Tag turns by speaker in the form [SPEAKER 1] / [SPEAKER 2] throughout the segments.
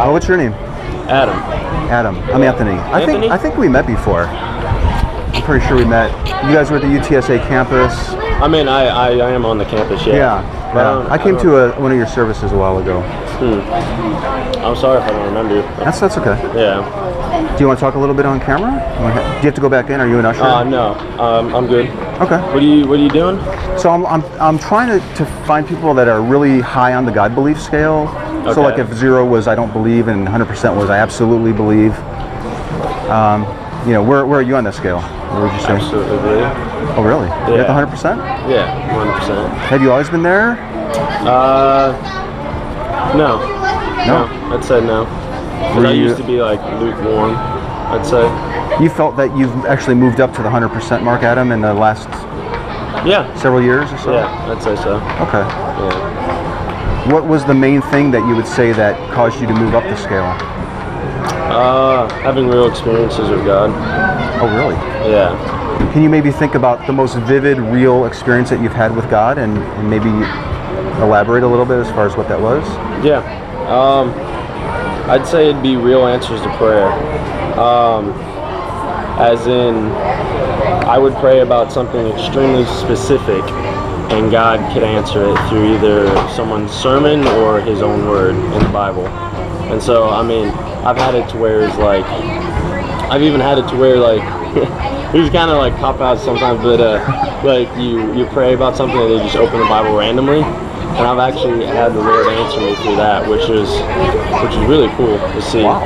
[SPEAKER 1] What's your name?
[SPEAKER 2] Adam.
[SPEAKER 1] Adam. I'm Anthony.
[SPEAKER 2] Anthony?
[SPEAKER 1] I think we met before. I'm pretty sure we met. You guys were at the UTSA campus.
[SPEAKER 2] I mean, I am on the campus, yeah.
[SPEAKER 1] Yeah.
[SPEAKER 2] But,
[SPEAKER 1] I came to one of your services a while ago.
[SPEAKER 2] I'm sorry if I don't remember you.
[SPEAKER 1] That's okay.
[SPEAKER 2] Yeah.
[SPEAKER 1] Do you want to talk a little bit on camera? Do you have to go back in? Are you an usher?
[SPEAKER 2] No. I'm good.
[SPEAKER 1] Okay.
[SPEAKER 2] What are you doing?
[SPEAKER 1] So I'm trying to find people that are really high on the God belief scale.
[SPEAKER 2] Okay.
[SPEAKER 1] So like if 0 was I don't believe and 100% was I absolutely believe. Where are you on that scale? What would you say?
[SPEAKER 2] Absolutely believe.
[SPEAKER 1] Oh really?
[SPEAKER 2] Yeah.
[SPEAKER 1] You're at the 100%?
[SPEAKER 2] Yeah, 100%.
[SPEAKER 1] Have you always been there?
[SPEAKER 2] No. I'd say no. 'Cause I used to be like lukewarm, I'd say.
[SPEAKER 1] You felt that you've actually moved up to the 100% mark, Adam, in the last several years or so?
[SPEAKER 2] Yeah, I'd say so.
[SPEAKER 1] Okay.
[SPEAKER 2] Yeah.
[SPEAKER 1] What was the main thing that you would say that caused you to move up the scale?
[SPEAKER 2] Having real experiences with God.
[SPEAKER 1] Oh, really?
[SPEAKER 2] Yeah.
[SPEAKER 1] Can you maybe think about the most vivid, real experience that you've had with God and maybe elaborate a little bit as far as what that was?
[SPEAKER 2] Yeah. I'd say it'd be real answers to prayer. As in, I would pray about something extremely specific and God could answer it through either someone's sermon or his own word in the Bible. And so, I mean, I've had it to where it's like, I've even had it to where like, these kind of like cop outs sometimes, but like you pray about something and they just open the Bible randomly. And I've actually had the Lord answer me through that, which is really cool to see.
[SPEAKER 1] Wow.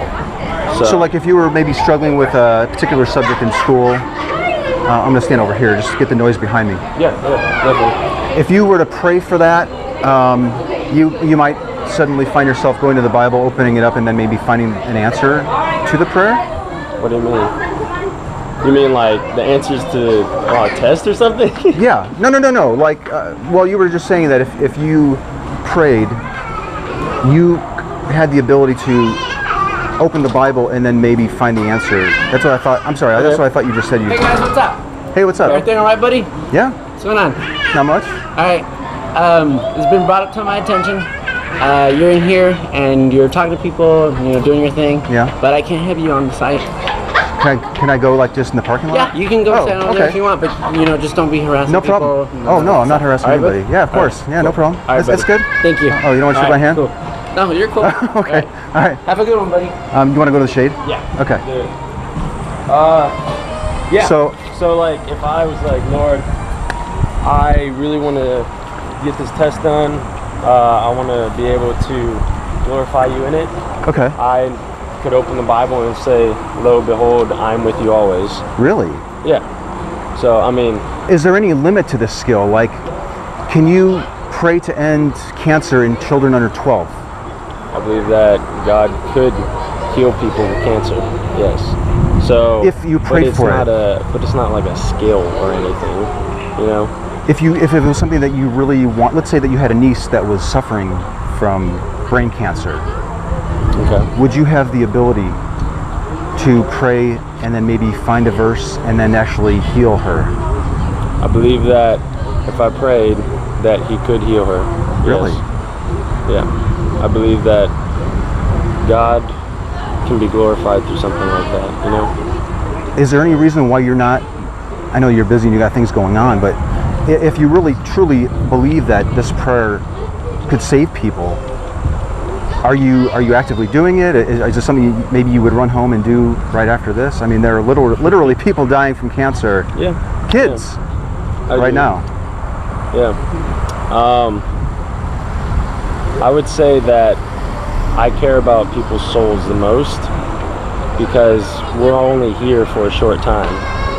[SPEAKER 1] So like if you were maybe struggling with a particular subject in school, I'm going to stand over here, just get the noise behind me.
[SPEAKER 2] Yeah, definitely.
[SPEAKER 1] If you were to pray for that, you might suddenly find yourself going to the Bible, opening it up, and then maybe finding an answer to the prayer?
[SPEAKER 2] What do you mean? You mean like the answers to a test or something?
[SPEAKER 1] Yeah. No. Like, well, you were just saying that if you prayed, you had the ability to open the Bible and then maybe find the answer. That's what I thought. I'm sorry. Okay. That's what I thought you just said.
[SPEAKER 3] Hey guys, what's up?
[SPEAKER 1] Hey, what's up?
[SPEAKER 3] Everything all right, buddy?
[SPEAKER 1] Yeah.
[SPEAKER 3] What's going on?
[SPEAKER 1] Not much.
[SPEAKER 3] All right. It's been brought up to my attention. You're in here and you're talking to people, doing your thing.
[SPEAKER 1] Yeah.
[SPEAKER 3] But I can't have you on the site.
[SPEAKER 1] Can I go like just in the parking lot?
[SPEAKER 3] Yeah, you can go stand over there if you want, but just don't be harassing people.
[SPEAKER 1] No problem. No, I'm not harassing anybody. Buddy? Yeah, of course. Right, yeah, cool. No problem. That's good.
[SPEAKER 3] Thank you.
[SPEAKER 1] Oh, you don't want to shake my hand?
[SPEAKER 3] Cool. No, you're cool.
[SPEAKER 1] Okay. All right.
[SPEAKER 3] Have a good one, buddy.
[SPEAKER 1] You want to go to the shade?
[SPEAKER 3] Yeah.
[SPEAKER 1] Okay.
[SPEAKER 2] Yeah.
[SPEAKER 1] So
[SPEAKER 2] like if I was like, Lord, I really want to get this test done. I want to be able to glorify you in it.
[SPEAKER 1] Okay.
[SPEAKER 2] I could open the Bible and say, lo, behold, I'm with you always.
[SPEAKER 1] Really?
[SPEAKER 2] Yeah. So, I mean...
[SPEAKER 1] Is there any limit to this skill? Like, can you pray to end cancer in children under 12?
[SPEAKER 2] I believe that God could heal people with cancer, yes. So...
[SPEAKER 1] If you pray for it.
[SPEAKER 2] But it's not like a skill or anything,
[SPEAKER 1] If it was something that you really want, let's say that you had a niece that was suffering from brain cancer.
[SPEAKER 2] Okay.
[SPEAKER 1] Would you have the ability to pray and then maybe find a verse and then actually heal her?
[SPEAKER 2] I believe that if I prayed, that he could heal her.
[SPEAKER 1] Really?
[SPEAKER 2] Yes. Yeah. I believe that God can be glorified through something like that, Is there any reason why you're not, I know you're busy and you got things going on, but if you really truly believe that this prayer could save people, are you actively doing it? Is this something maybe you would run home and do right after this? I mean, there are literally people dying from cancer. Yeah.
[SPEAKER 1] Kids.
[SPEAKER 2] Yeah.
[SPEAKER 1] Right now.
[SPEAKER 2] Yeah. I would say that I care about people's souls the most because we're only here for a short time.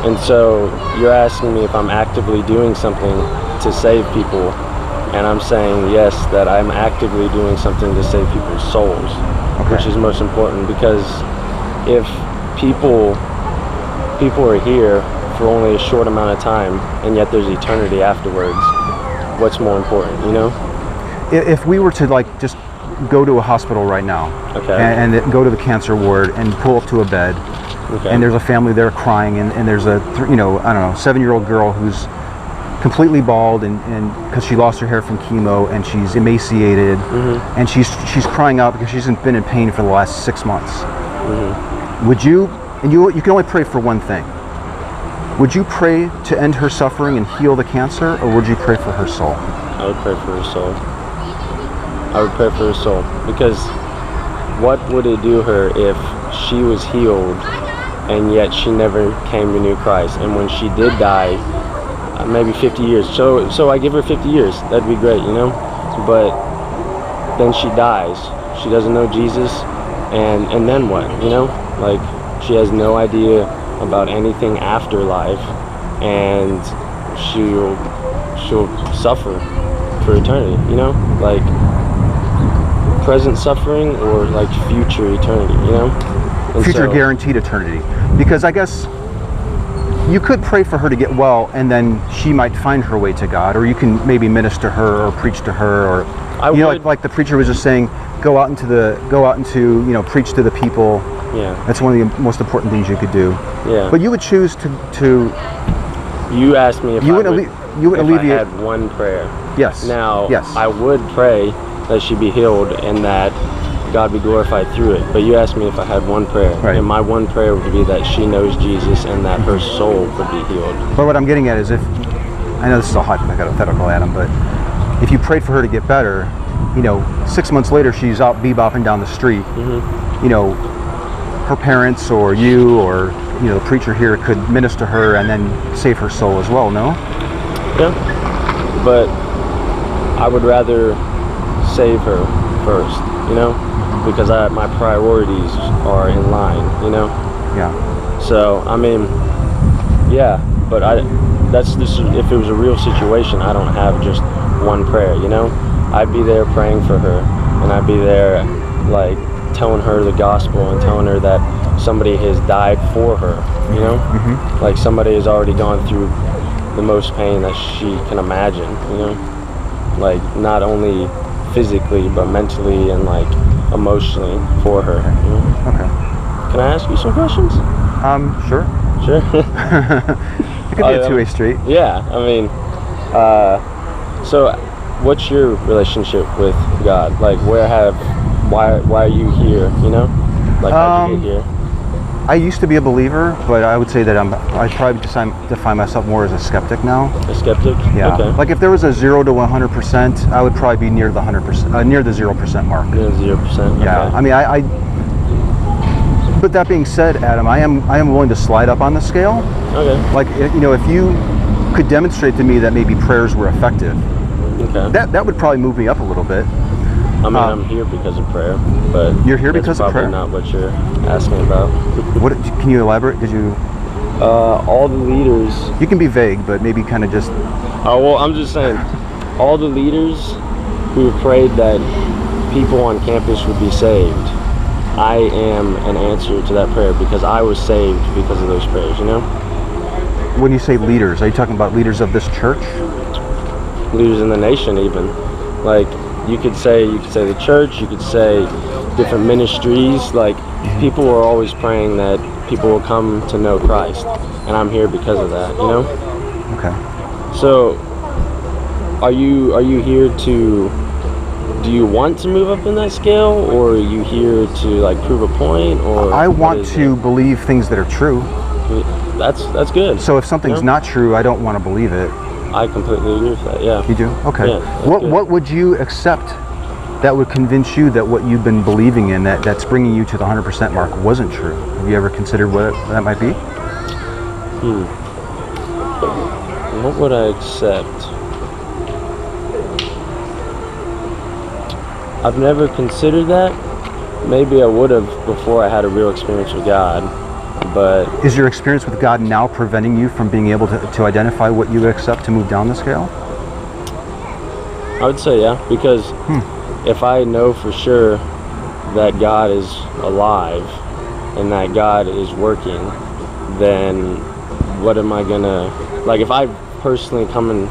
[SPEAKER 2] And so you're asking me if I'm actively doing something to save people. And I'm saying yes, that I'm actively doing something to save people's souls, which is most important, because if people are here for only a short amount of time and yet there's eternity afterwards, what's more important,
[SPEAKER 1] If we were to just go to a hospital right now, and go to the cancer ward and pull up to a bed, and there's a family there crying, and there's a 7-year-old girl who's completely bald, and because she lost her hair from chemo, and she's emaciated, and she's crying out because she hasn't been in pain for the last 6 months. Would you, and you can only pray for one thing, would you pray to end her suffering and heal the cancer, or would you pray for her soul?
[SPEAKER 2] I would pray for her soul. I would pray for her soul, because what would it do her if she was healed and yet she never came to know Christ? And when she did die, maybe 50 years, so I give her 50 years, that'd be great, you know? But then she dies, she doesn't know Jesus, and then what, you know? Like, she has no idea about anything after life, and she'll suffer for eternity, you know? Like, present suffering or like future eternity, you know? And
[SPEAKER 1] future guaranteed eternity. Because I guess you could pray for her to get well, and then she might find her way to God, or you can maybe minister her or preach to her, or like the preacher was just saying, go out into preach to the people.
[SPEAKER 2] Yeah,
[SPEAKER 1] that's one of the most important things you could do.
[SPEAKER 2] Yeah,
[SPEAKER 1] but you would choose to.
[SPEAKER 2] You asked me if
[SPEAKER 1] you would alleviate.
[SPEAKER 2] I had one prayer.
[SPEAKER 1] Yes.
[SPEAKER 2] Now,
[SPEAKER 1] yes,
[SPEAKER 2] I would pray that she be healed and that God be glorified through it. But you asked me if I had one prayer,
[SPEAKER 1] right.
[SPEAKER 2] And my one prayer would be that she knows Jesus and that her soul would be healed.
[SPEAKER 1] But what I'm getting at is, if I know this is a hypothetical, Adam, but if you prayed for her to get better, 6 months later she's out bebopping down the street, her parents or you or the preacher here could minister her and then save her soul as well. No?
[SPEAKER 2] Yeah, but I would rather save her first, because my priorities are in line,
[SPEAKER 1] Yeah.
[SPEAKER 2] So I mean, yeah, but that's just if it was a real situation. I don't have just one prayer, I'd be there praying for her, and I'd be there like telling her the gospel and telling her that somebody has died for her, like somebody has already gone through the most pain that she can imagine, like not only physically but mentally and like emotionally for her.
[SPEAKER 1] Okay.
[SPEAKER 2] Can I ask you some questions?
[SPEAKER 1] Sure. It could be a two-way street.
[SPEAKER 2] Yeah, I mean, so what's your relationship with God? Like, why are you here? Like, how'd you get here?
[SPEAKER 1] I used to be a believer, but I would say that I probably define myself more as a skeptic now.
[SPEAKER 2] A skeptic?
[SPEAKER 1] Yeah.
[SPEAKER 2] Okay.
[SPEAKER 1] Like if there was a 0 to 100%, I would probably be near the 100%, near the 0% mark.
[SPEAKER 2] Near 0%. Okay.
[SPEAKER 1] Yeah. I mean, But that being said, Adam, I am willing to slide up on the scale.
[SPEAKER 2] Okay.
[SPEAKER 1] Like if you could demonstrate to me that maybe prayers were effective,
[SPEAKER 2] okay,
[SPEAKER 1] that would probably move me up a little bit.
[SPEAKER 2] I mean, I'm here because of prayer, but
[SPEAKER 1] you're here because of prayer.
[SPEAKER 2] Not what you're asking about.
[SPEAKER 1] What can you elaborate? Did you?
[SPEAKER 2] All the leaders.
[SPEAKER 1] You can be vague, but maybe kind of just.
[SPEAKER 2] Oh well, I'm just saying, all the leaders who prayed that people on campus would be saved. I am an answer to that prayer because I was saved because of those prayers.
[SPEAKER 1] When you say leaders, are you talking about leaders of this church?
[SPEAKER 2] Leaders in the nation, even. Like. You could say the church, you could say different ministries, like people are always praying that people will come to know Christ, and I'm here because of that,
[SPEAKER 1] Okay.
[SPEAKER 2] So, are you here do you want to move up in that scale, or are you here to like prove a point, or?
[SPEAKER 1] I want to believe things that are true.
[SPEAKER 2] That's good.
[SPEAKER 1] So if something's not true, I don't want to believe it.
[SPEAKER 2] I completely agree with that, yeah.
[SPEAKER 1] You do? Okay.
[SPEAKER 2] Yeah,
[SPEAKER 1] what would you accept that would convince you that what you've been believing in, that's bringing you to the 100% mark, wasn't true? Have you ever considered what that might be?
[SPEAKER 2] What would I accept? I've never considered that. Maybe I would have before I had a real experience with God. But
[SPEAKER 1] is your experience with God now preventing you from being able to identify what you would accept to move down the scale?
[SPEAKER 2] I would say yeah, because if I know for sure that God is alive and that God is working, then what am I gonna, like if I personally come and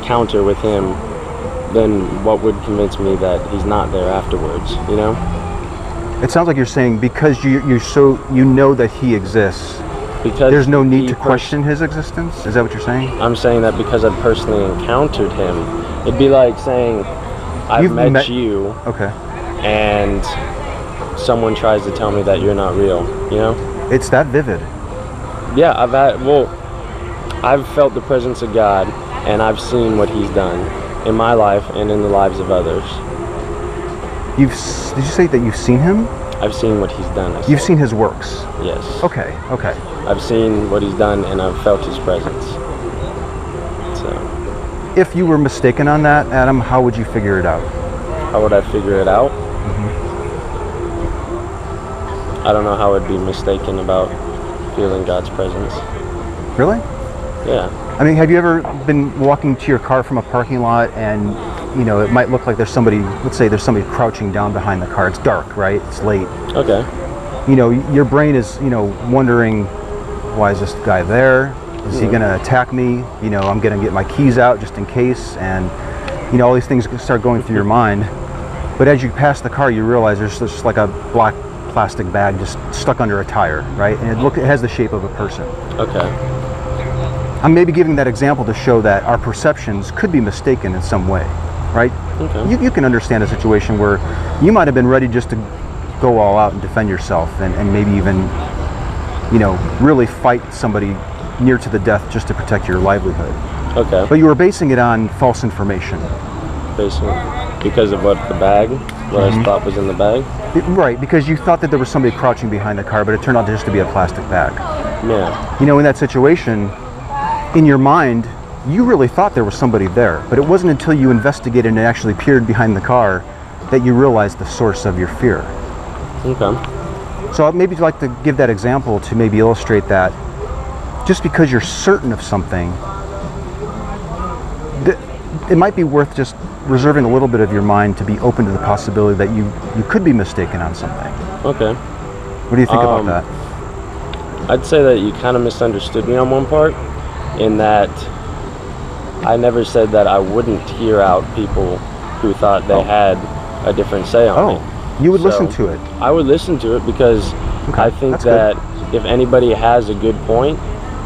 [SPEAKER 2] encounter with him, then what would convince me that he's not there afterwards,
[SPEAKER 1] It sounds like you're saying because you know that he exists,
[SPEAKER 2] because
[SPEAKER 1] There's no need
[SPEAKER 2] he
[SPEAKER 1] to question his existence? Is that what you're saying?
[SPEAKER 2] I'm saying that because I've personally encountered him. It'd be like saying I've
[SPEAKER 1] You've
[SPEAKER 2] met you
[SPEAKER 1] Okay.
[SPEAKER 2] and someone tries to tell me that you're not real, you know?
[SPEAKER 1] It's that vivid.
[SPEAKER 2] Yeah, I've felt the presence of God, and I've seen what he's done in my life and in the lives of others.
[SPEAKER 1] Did you say that you've seen him?
[SPEAKER 2] I've seen what he's done.
[SPEAKER 1] You've seen his works.
[SPEAKER 2] Yes.
[SPEAKER 1] Okay.
[SPEAKER 2] I've seen what he's done, and I've felt his presence. So,
[SPEAKER 1] If you were mistaken on that, Adam, how would you figure it out?
[SPEAKER 2] how would I figure it out? I don't know how I'd be mistaken about feeling God's presence.
[SPEAKER 1] Really?
[SPEAKER 2] Yeah.
[SPEAKER 1] I mean, have you ever been walking to your car from a parking lot and, you know, it might look like there's somebody, let's say there's somebody crouching down behind the car. It's dark, right? It's late.
[SPEAKER 2] Okay.
[SPEAKER 1] You know, your brain is, you know, wondering, why is this guy there? Is he going to attack me? You know, I'm going to get my keys out just in case. And, you know, all these things start going through your mind. But as you pass the car, you realize there's just like a black plastic bag just stuck under a tire, right? And it has the shape of a person.
[SPEAKER 2] Okay.
[SPEAKER 1] I'm maybe giving that example to show that our perceptions could be mistaken in some way, right?
[SPEAKER 2] Okay.
[SPEAKER 1] You can understand a situation where you might have been ready just to go all out and defend yourself and maybe even, you know, really fight somebody near to the death just to protect your livelihood.
[SPEAKER 2] Okay.
[SPEAKER 1] But you were basing it on false information.
[SPEAKER 2] Basically, because of what the bag, what I thought was in the bag.
[SPEAKER 1] Right, because you thought that there was somebody crouching behind the car, but it turned out just to be a plastic bag.
[SPEAKER 2] Yeah.
[SPEAKER 1] You know, in that situation, in your mind, you really thought there was somebody there, but it wasn't until you investigated and actually peered behind the car that you realized the source of your fear.
[SPEAKER 2] Okay.
[SPEAKER 1] So maybe you'd like to give that example to maybe illustrate that just because you're certain of something, it might be worth just reserving a little bit of your mind to be open to the possibility that you could be mistaken on something.
[SPEAKER 2] Okay.
[SPEAKER 1] What do you think about that?
[SPEAKER 2] I'd say that you kind of misunderstood me on one part, in that I never said that I wouldn't hear out people who thought they had a different say on it.
[SPEAKER 1] You would
[SPEAKER 2] So,
[SPEAKER 1] listen to it.
[SPEAKER 2] I would listen to it because I think
[SPEAKER 1] that's
[SPEAKER 2] that if anybody has a good point,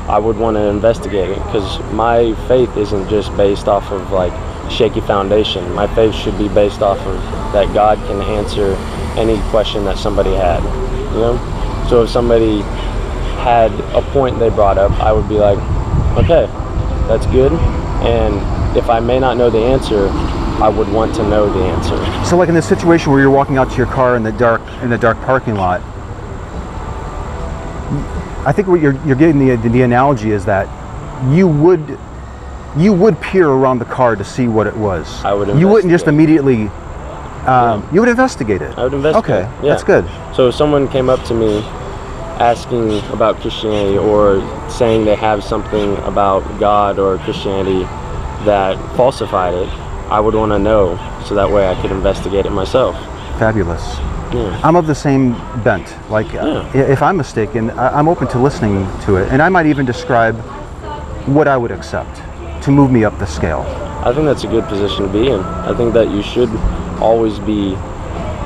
[SPEAKER 2] I would want to investigate it, because my faith isn't just based off of like shaky foundation. My faith should be based off of that God can answer any question that somebody had, you know? So if somebody had a point they brought up, I would be like, okay, that's good. And if I may not know the answer, I would want to know the answer.
[SPEAKER 1] So like in this situation where you're walking out to your car in the dark parking lot, I think what you're getting the analogy is that you would peer around the car to see what it was.
[SPEAKER 2] I would
[SPEAKER 1] You wouldn't just
[SPEAKER 2] investigate.
[SPEAKER 1] immediately you would investigate it.
[SPEAKER 2] I would investigate.
[SPEAKER 1] Okay,
[SPEAKER 2] Yeah.
[SPEAKER 1] that's good.
[SPEAKER 2] So if someone came up to me asking about Christianity, or saying they have something about God or Christianity that falsified it, I would want to know, so that way I could investigate it myself.
[SPEAKER 1] Fabulous.
[SPEAKER 2] Yeah.
[SPEAKER 1] I'm of the same bent. Like, if I'm mistaken, I'm open to listening to it, and I might even describe what I would accept to move me up the scale.
[SPEAKER 2] I think that's a good position to be in. I think that you should always be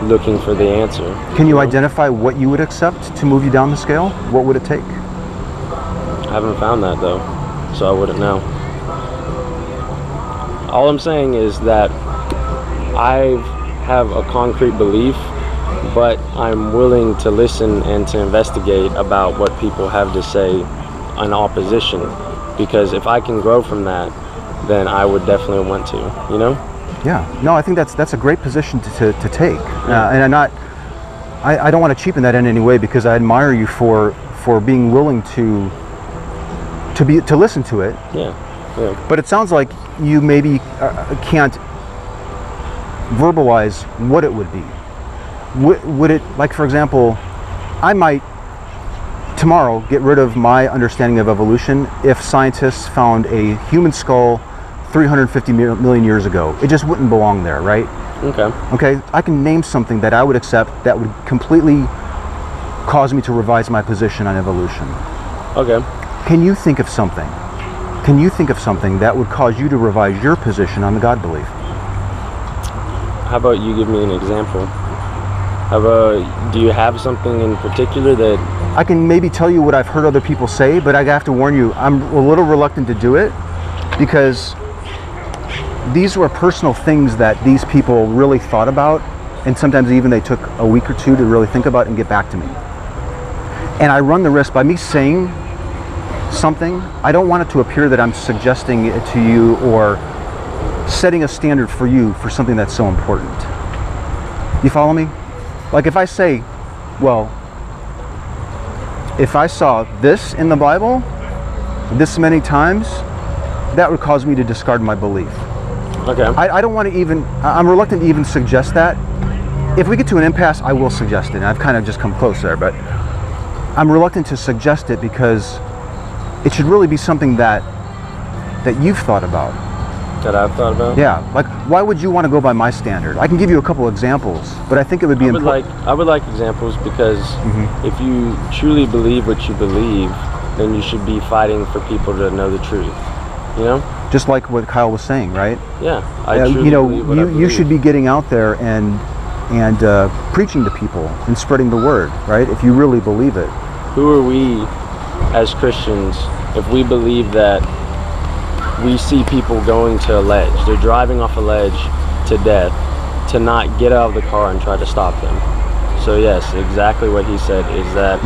[SPEAKER 2] looking for the answer.
[SPEAKER 1] Can you identify what you would accept to move you down the scale? What would it take?
[SPEAKER 2] I haven't found that though, so I wouldn't know. All I'm saying is that I have a concrete belief, but I'm willing to listen and to investigate about what people have to say in opposition, because if I can grow from that, then I would definitely want to, you know?
[SPEAKER 1] Yeah, no, I think that's a great position to take, and I don't want to cheapen that in any way, because I admire you for being willing to listen to it.
[SPEAKER 2] Yeah.
[SPEAKER 1] But it sounds like you maybe can't verbalize what it would be. Would it, like for example, I might tomorrow get rid of my understanding of evolution if scientists found a human skull 350 million years ago. It just wouldn't belong there, right? Okay, I can name something that I would accept that would completely cause me to revise my position on evolution.
[SPEAKER 2] Okay.
[SPEAKER 1] Can you think of something? Can you think of something that would cause you to revise your position on the God belief?
[SPEAKER 2] How about you give me an example? Do you have something in particular that?
[SPEAKER 1] I can maybe tell you what I've heard other people say, but I have to warn you, I'm a little reluctant to do it because these were personal things that these people really thought about, and sometimes even they took a week or two to really think about and get back to me. And I run the risk by me saying something, I don't want it to appear that I'm suggesting it to you or setting a standard for you for something that's so important. You follow me? Like if I say, well, if I saw this in the Bible this many times, that would cause me to discard my belief.
[SPEAKER 2] Okay.
[SPEAKER 1] I don't want to even, I'm reluctant to even suggest that. If we get to an impasse, I will suggest it. And I've kind of just come close there, but I'm reluctant to suggest it because it should really be something that you've thought about.
[SPEAKER 2] That I've thought about?
[SPEAKER 1] Yeah. Like, why would you want to go by my standard? I can give you a couple examples, but I think it would be important.
[SPEAKER 2] I would like examples because if you truly believe what you believe, then you should be fighting for people to know the truth. You know?
[SPEAKER 1] Just like what Kyle was saying, right?
[SPEAKER 2] Yeah. I truly believe what I believe.
[SPEAKER 1] You should be getting out there and preaching to people and spreading the word, right? If you really believe it.
[SPEAKER 2] Who are we as Christians if we believe that we see people going to a ledge, they're driving off a ledge to death, to not get out of the car and try to stop them? So yes, exactly what he said is that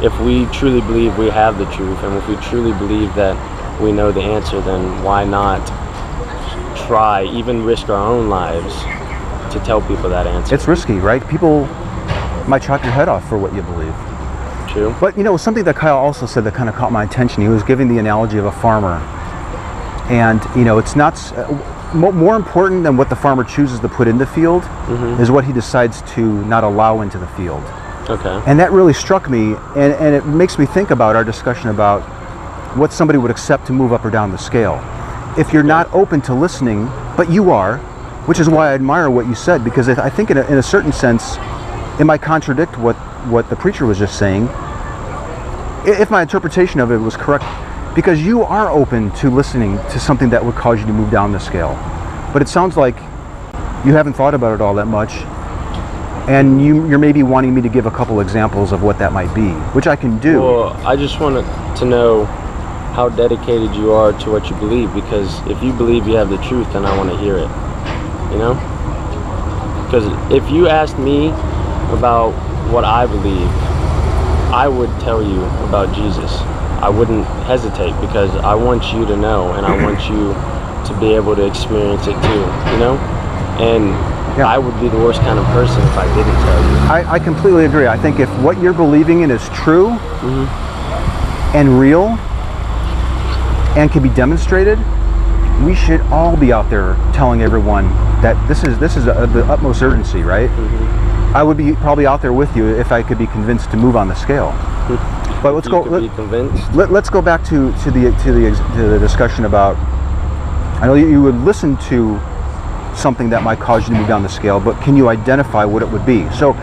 [SPEAKER 2] if we truly believe we have the truth, and if we truly believe that we know the answer, then why not try, even risk our own lives to tell people that answer?
[SPEAKER 1] It's risky, right? People might chop your head off for what you believe.
[SPEAKER 2] True.
[SPEAKER 1] But something that Kyle also said that kind of caught my attention. He was giving the analogy of a farmer. And, it's not, more important than what the farmer chooses to put in the field is what he decides to not allow into the field.
[SPEAKER 2] Okay.
[SPEAKER 1] And that really struck me, and it makes me think about our discussion about what somebody would accept to move up or down the scale. If you're not open to listening, but you are, which is why I admire what you said, because I think in a certain sense, it might contradict what the preacher was just saying, if my interpretation of it was correct, because you are open to listening to something that would cause you to move down the scale. But it sounds like you haven't thought about it all that much, and you're maybe wanting me to give a couple examples of what that might be, which I can do.
[SPEAKER 2] Well, I just wanted to know how dedicated you are to what you believe, because if you believe you have the truth, then I want to hear it, Because if you asked me about what I believe, I would tell you about Jesus. I wouldn't hesitate because I want you to know, and I want you to be able to experience it too, And I would be the worst kind of person if I didn't tell you.
[SPEAKER 1] I completely agree. I think if what you're believing in is true and real and can be demonstrated, we should all be out there telling everyone that this is the utmost urgency, right? I would be probably out there with you if I could be convinced to move on the scale. But let's go. Let's go back to the discussion about. I know you would listen to something that might cause you to move down the scale, but can you identify what it would be? So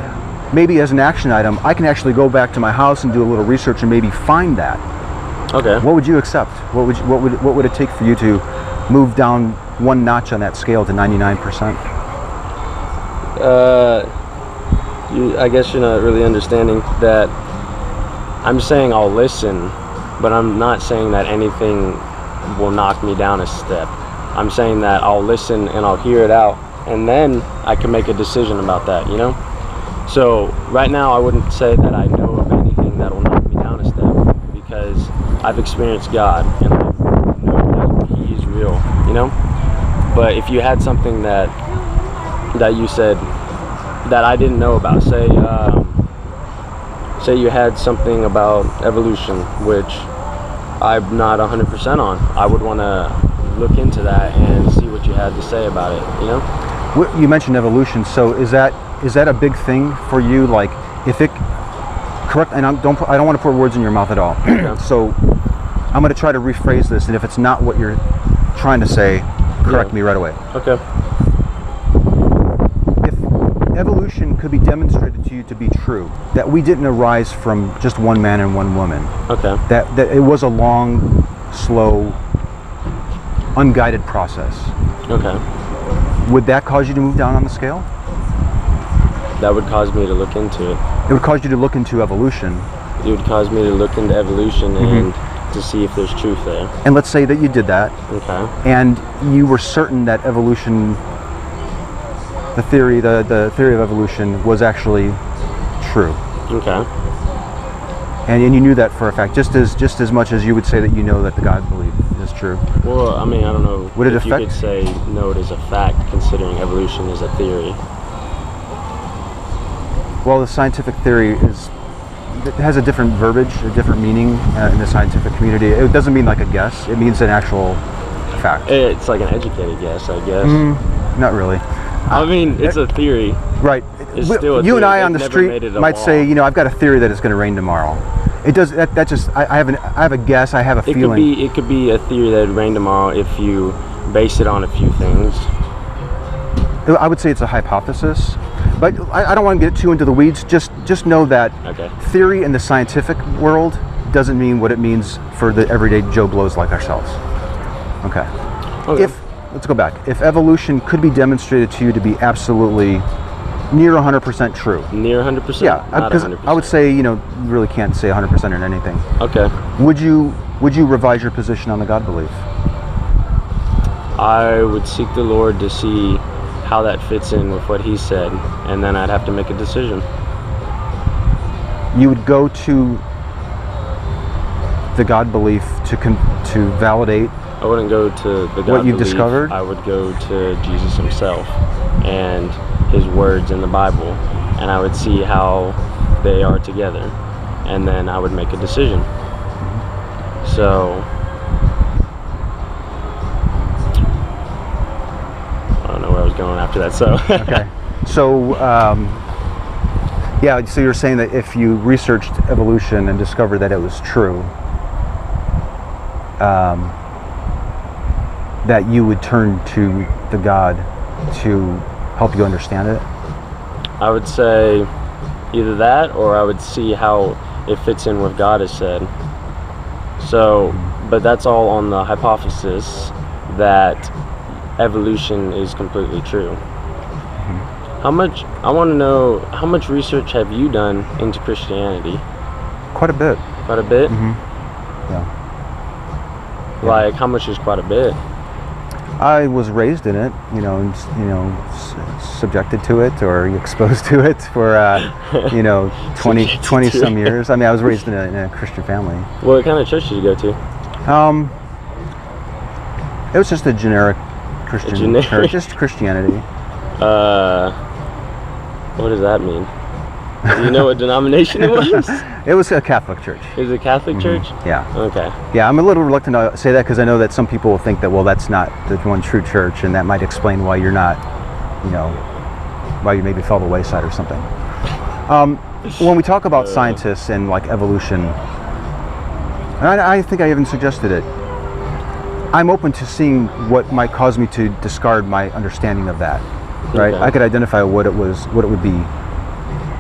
[SPEAKER 1] maybe as an action item, I can actually go back to my house and do a little research and maybe find that.
[SPEAKER 2] Okay.
[SPEAKER 1] What would you accept? What would it take for you to move down one notch on that scale to 99%?
[SPEAKER 2] I guess you're not really understanding that. I'm saying I'll listen, but I'm not saying that anything will knock me down a step. I'm saying that I'll listen and I'll hear it out, and then I can make a decision about that, So right now I wouldn't say that I know of anything that will knock me down a step, because I've experienced God and I know that He is real, But if you had something that you said that I didn't know about, say you had something about evolution, which I'm not 100% on, I would want to look into that and see what you had to say about it,
[SPEAKER 1] You mentioned evolution, so is that a big thing for you? Like, if it correct, and I don't want to put words in your mouth at all.
[SPEAKER 2] Okay.
[SPEAKER 1] So I'm going to try to rephrase this, and if it's not what you're trying to say, correct me right away.
[SPEAKER 2] Okay.
[SPEAKER 1] Evolution could be demonstrated to you to be true, that we didn't arise from just one man and one woman.
[SPEAKER 2] Okay.
[SPEAKER 1] That it was a long, slow, unguided process.
[SPEAKER 2] Okay.
[SPEAKER 1] Would that cause you to move down on the scale?
[SPEAKER 2] That would cause me to look into it.
[SPEAKER 1] It would cause you to look into evolution.
[SPEAKER 2] It would cause me to look into evolution and to see if there's truth there.
[SPEAKER 1] And let's say that you did that,
[SPEAKER 2] Okay.
[SPEAKER 1] and you were certain that evolution, the theory of evolution was actually true.
[SPEAKER 2] Okay.
[SPEAKER 1] And you knew that for a fact, just as much as you would say that you know that the God belief is true.
[SPEAKER 2] Well, I mean, I don't know
[SPEAKER 1] Would it
[SPEAKER 2] if
[SPEAKER 1] affect?
[SPEAKER 2] you could say no, it is a fact, considering evolution is a theory.
[SPEAKER 1] Well, the scientific theory it has a different verbiage, a different meaning in the scientific community. It doesn't mean like a guess. It means an actual fact.
[SPEAKER 2] It's like an educated guess, I guess.
[SPEAKER 1] Not really.
[SPEAKER 2] I mean, it's a theory.
[SPEAKER 1] Right.
[SPEAKER 2] It's still a
[SPEAKER 1] You and
[SPEAKER 2] theory.
[SPEAKER 1] I on the
[SPEAKER 2] They've never
[SPEAKER 1] street
[SPEAKER 2] made it a
[SPEAKER 1] might
[SPEAKER 2] law.
[SPEAKER 1] say, you know, I've got a theory that it's going to rain tomorrow. It does. That just. I have a guess. I have a feeling.
[SPEAKER 2] It could be a theory that it'd rain tomorrow if you base it on a few things.
[SPEAKER 1] I would say it's a hypothesis, but I don't want to get too into the weeds. Just know that
[SPEAKER 2] Okay.
[SPEAKER 1] theory in the scientific world doesn't mean what it means for the everyday Joe Blows like ourselves. Okay.
[SPEAKER 2] Okay.
[SPEAKER 1] Let's go back. If evolution could be demonstrated to you to be absolutely near 100% true.
[SPEAKER 2] Near 100%?
[SPEAKER 1] Yeah,
[SPEAKER 2] Not
[SPEAKER 1] because
[SPEAKER 2] 100%.
[SPEAKER 1] I would say, you know, you really can't say 100% in anything.
[SPEAKER 2] Okay.
[SPEAKER 1] Would you revise your position on the God belief?
[SPEAKER 2] I would seek the Lord to see how that fits in with what He said, and then I'd have to make a decision.
[SPEAKER 1] You would go to the God belief to validate.
[SPEAKER 2] I wouldn't go to the God
[SPEAKER 1] What you've
[SPEAKER 2] belief.
[SPEAKER 1] discovered?
[SPEAKER 2] I would go to Jesus Himself and His words in the Bible, and I would see how they are together, and then I would make a decision. So I don't know where I was going after that. So
[SPEAKER 1] Okay. So, yeah, so you're saying that if you researched evolution and discovered that it was true, that you would turn to the God to help you understand it?
[SPEAKER 2] I would say either that, or I would see how it fits in with God has said. So, but that's all on the hypothesis that evolution is completely true. I want to know, how much research have you done into Christianity?
[SPEAKER 1] Quite a bit.
[SPEAKER 2] Quite a bit?
[SPEAKER 1] Yeah.
[SPEAKER 2] Like, how much is quite a bit?
[SPEAKER 1] I was raised in it, subjected to it or exposed to it for, 20
[SPEAKER 2] Subjected to
[SPEAKER 1] some
[SPEAKER 2] it.
[SPEAKER 1] years. I mean, I was raised in a Christian family.
[SPEAKER 2] What kind of church did you go to?
[SPEAKER 1] It was just a generic Christian
[SPEAKER 2] generic-
[SPEAKER 1] church, just Christianity.
[SPEAKER 2] What does that mean? Do you know what denomination it was?
[SPEAKER 1] It was a Catholic church.
[SPEAKER 2] Is it a Catholic church?
[SPEAKER 1] Yeah.
[SPEAKER 2] Okay.
[SPEAKER 1] Yeah, I'm a little reluctant to say that because I know that some people will think that, well, that's not the one true church, and that might explain why you're not, why you maybe fell the wayside or something. When we talk about scientists and like evolution, and I think I even suggested it, I'm open to seeing what might cause me to discard my understanding of that. Right?
[SPEAKER 2] Okay.
[SPEAKER 1] I could identify what it would be.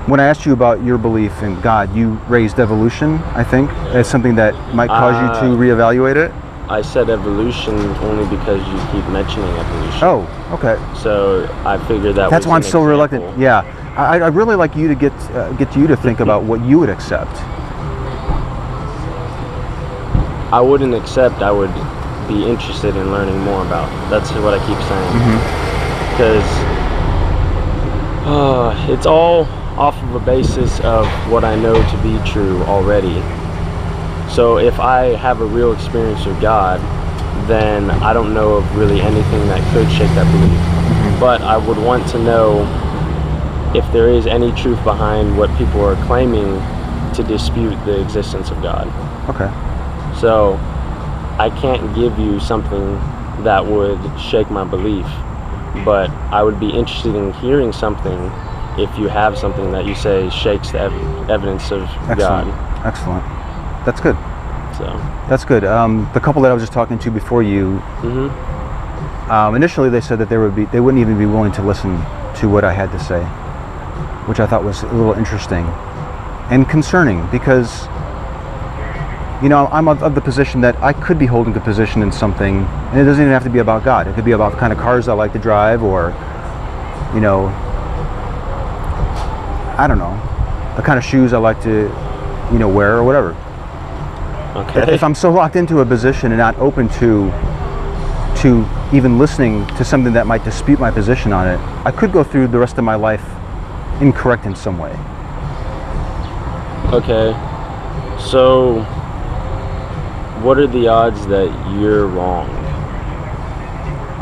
[SPEAKER 1] When I asked you about your belief in God, you raised evolution, I think, as something that might cause you to reevaluate it.
[SPEAKER 2] I said evolution only because you keep mentioning evolution.
[SPEAKER 1] Oh, okay.
[SPEAKER 2] So I figured that
[SPEAKER 1] That's
[SPEAKER 2] was
[SPEAKER 1] why I'm
[SPEAKER 2] an
[SPEAKER 1] so reluctant.
[SPEAKER 2] example.
[SPEAKER 1] Yeah, I'd really like you to get you to think about what you would accept.
[SPEAKER 2] I wouldn't accept. I would be interested in learning more about. That's what I keep saying. Because it's all off of a basis of what I know to be true already. So if I have a real experience with God, then I don't know of really anything that could shake that belief. But I would want to know if there is any truth behind what people are claiming to dispute the existence of God.
[SPEAKER 1] Okay.
[SPEAKER 2] So I can't give you something that would shake my belief, but I would be interested in hearing something if you have something that you say shakes the evidence of
[SPEAKER 1] Excellent.
[SPEAKER 2] God.
[SPEAKER 1] Excellent. That's good.
[SPEAKER 2] So.
[SPEAKER 1] That's good. The couple that I was just talking to before you, initially they said that they wouldn't even be willing to listen to what I had to say, which I thought was a little interesting and concerning because, I'm of the position that I could be holding a position in something, and it doesn't even have to be about God. It could be about the kind of cars I like to drive, or, I don't know, the kind of shoes I like to, wear or whatever.
[SPEAKER 2] Okay.
[SPEAKER 1] If I'm so locked into a position and not open to even listening to something that might dispute my position on it, I could go through the rest of my life incorrect in some way.
[SPEAKER 2] Okay. So, what are the odds that you're wrong?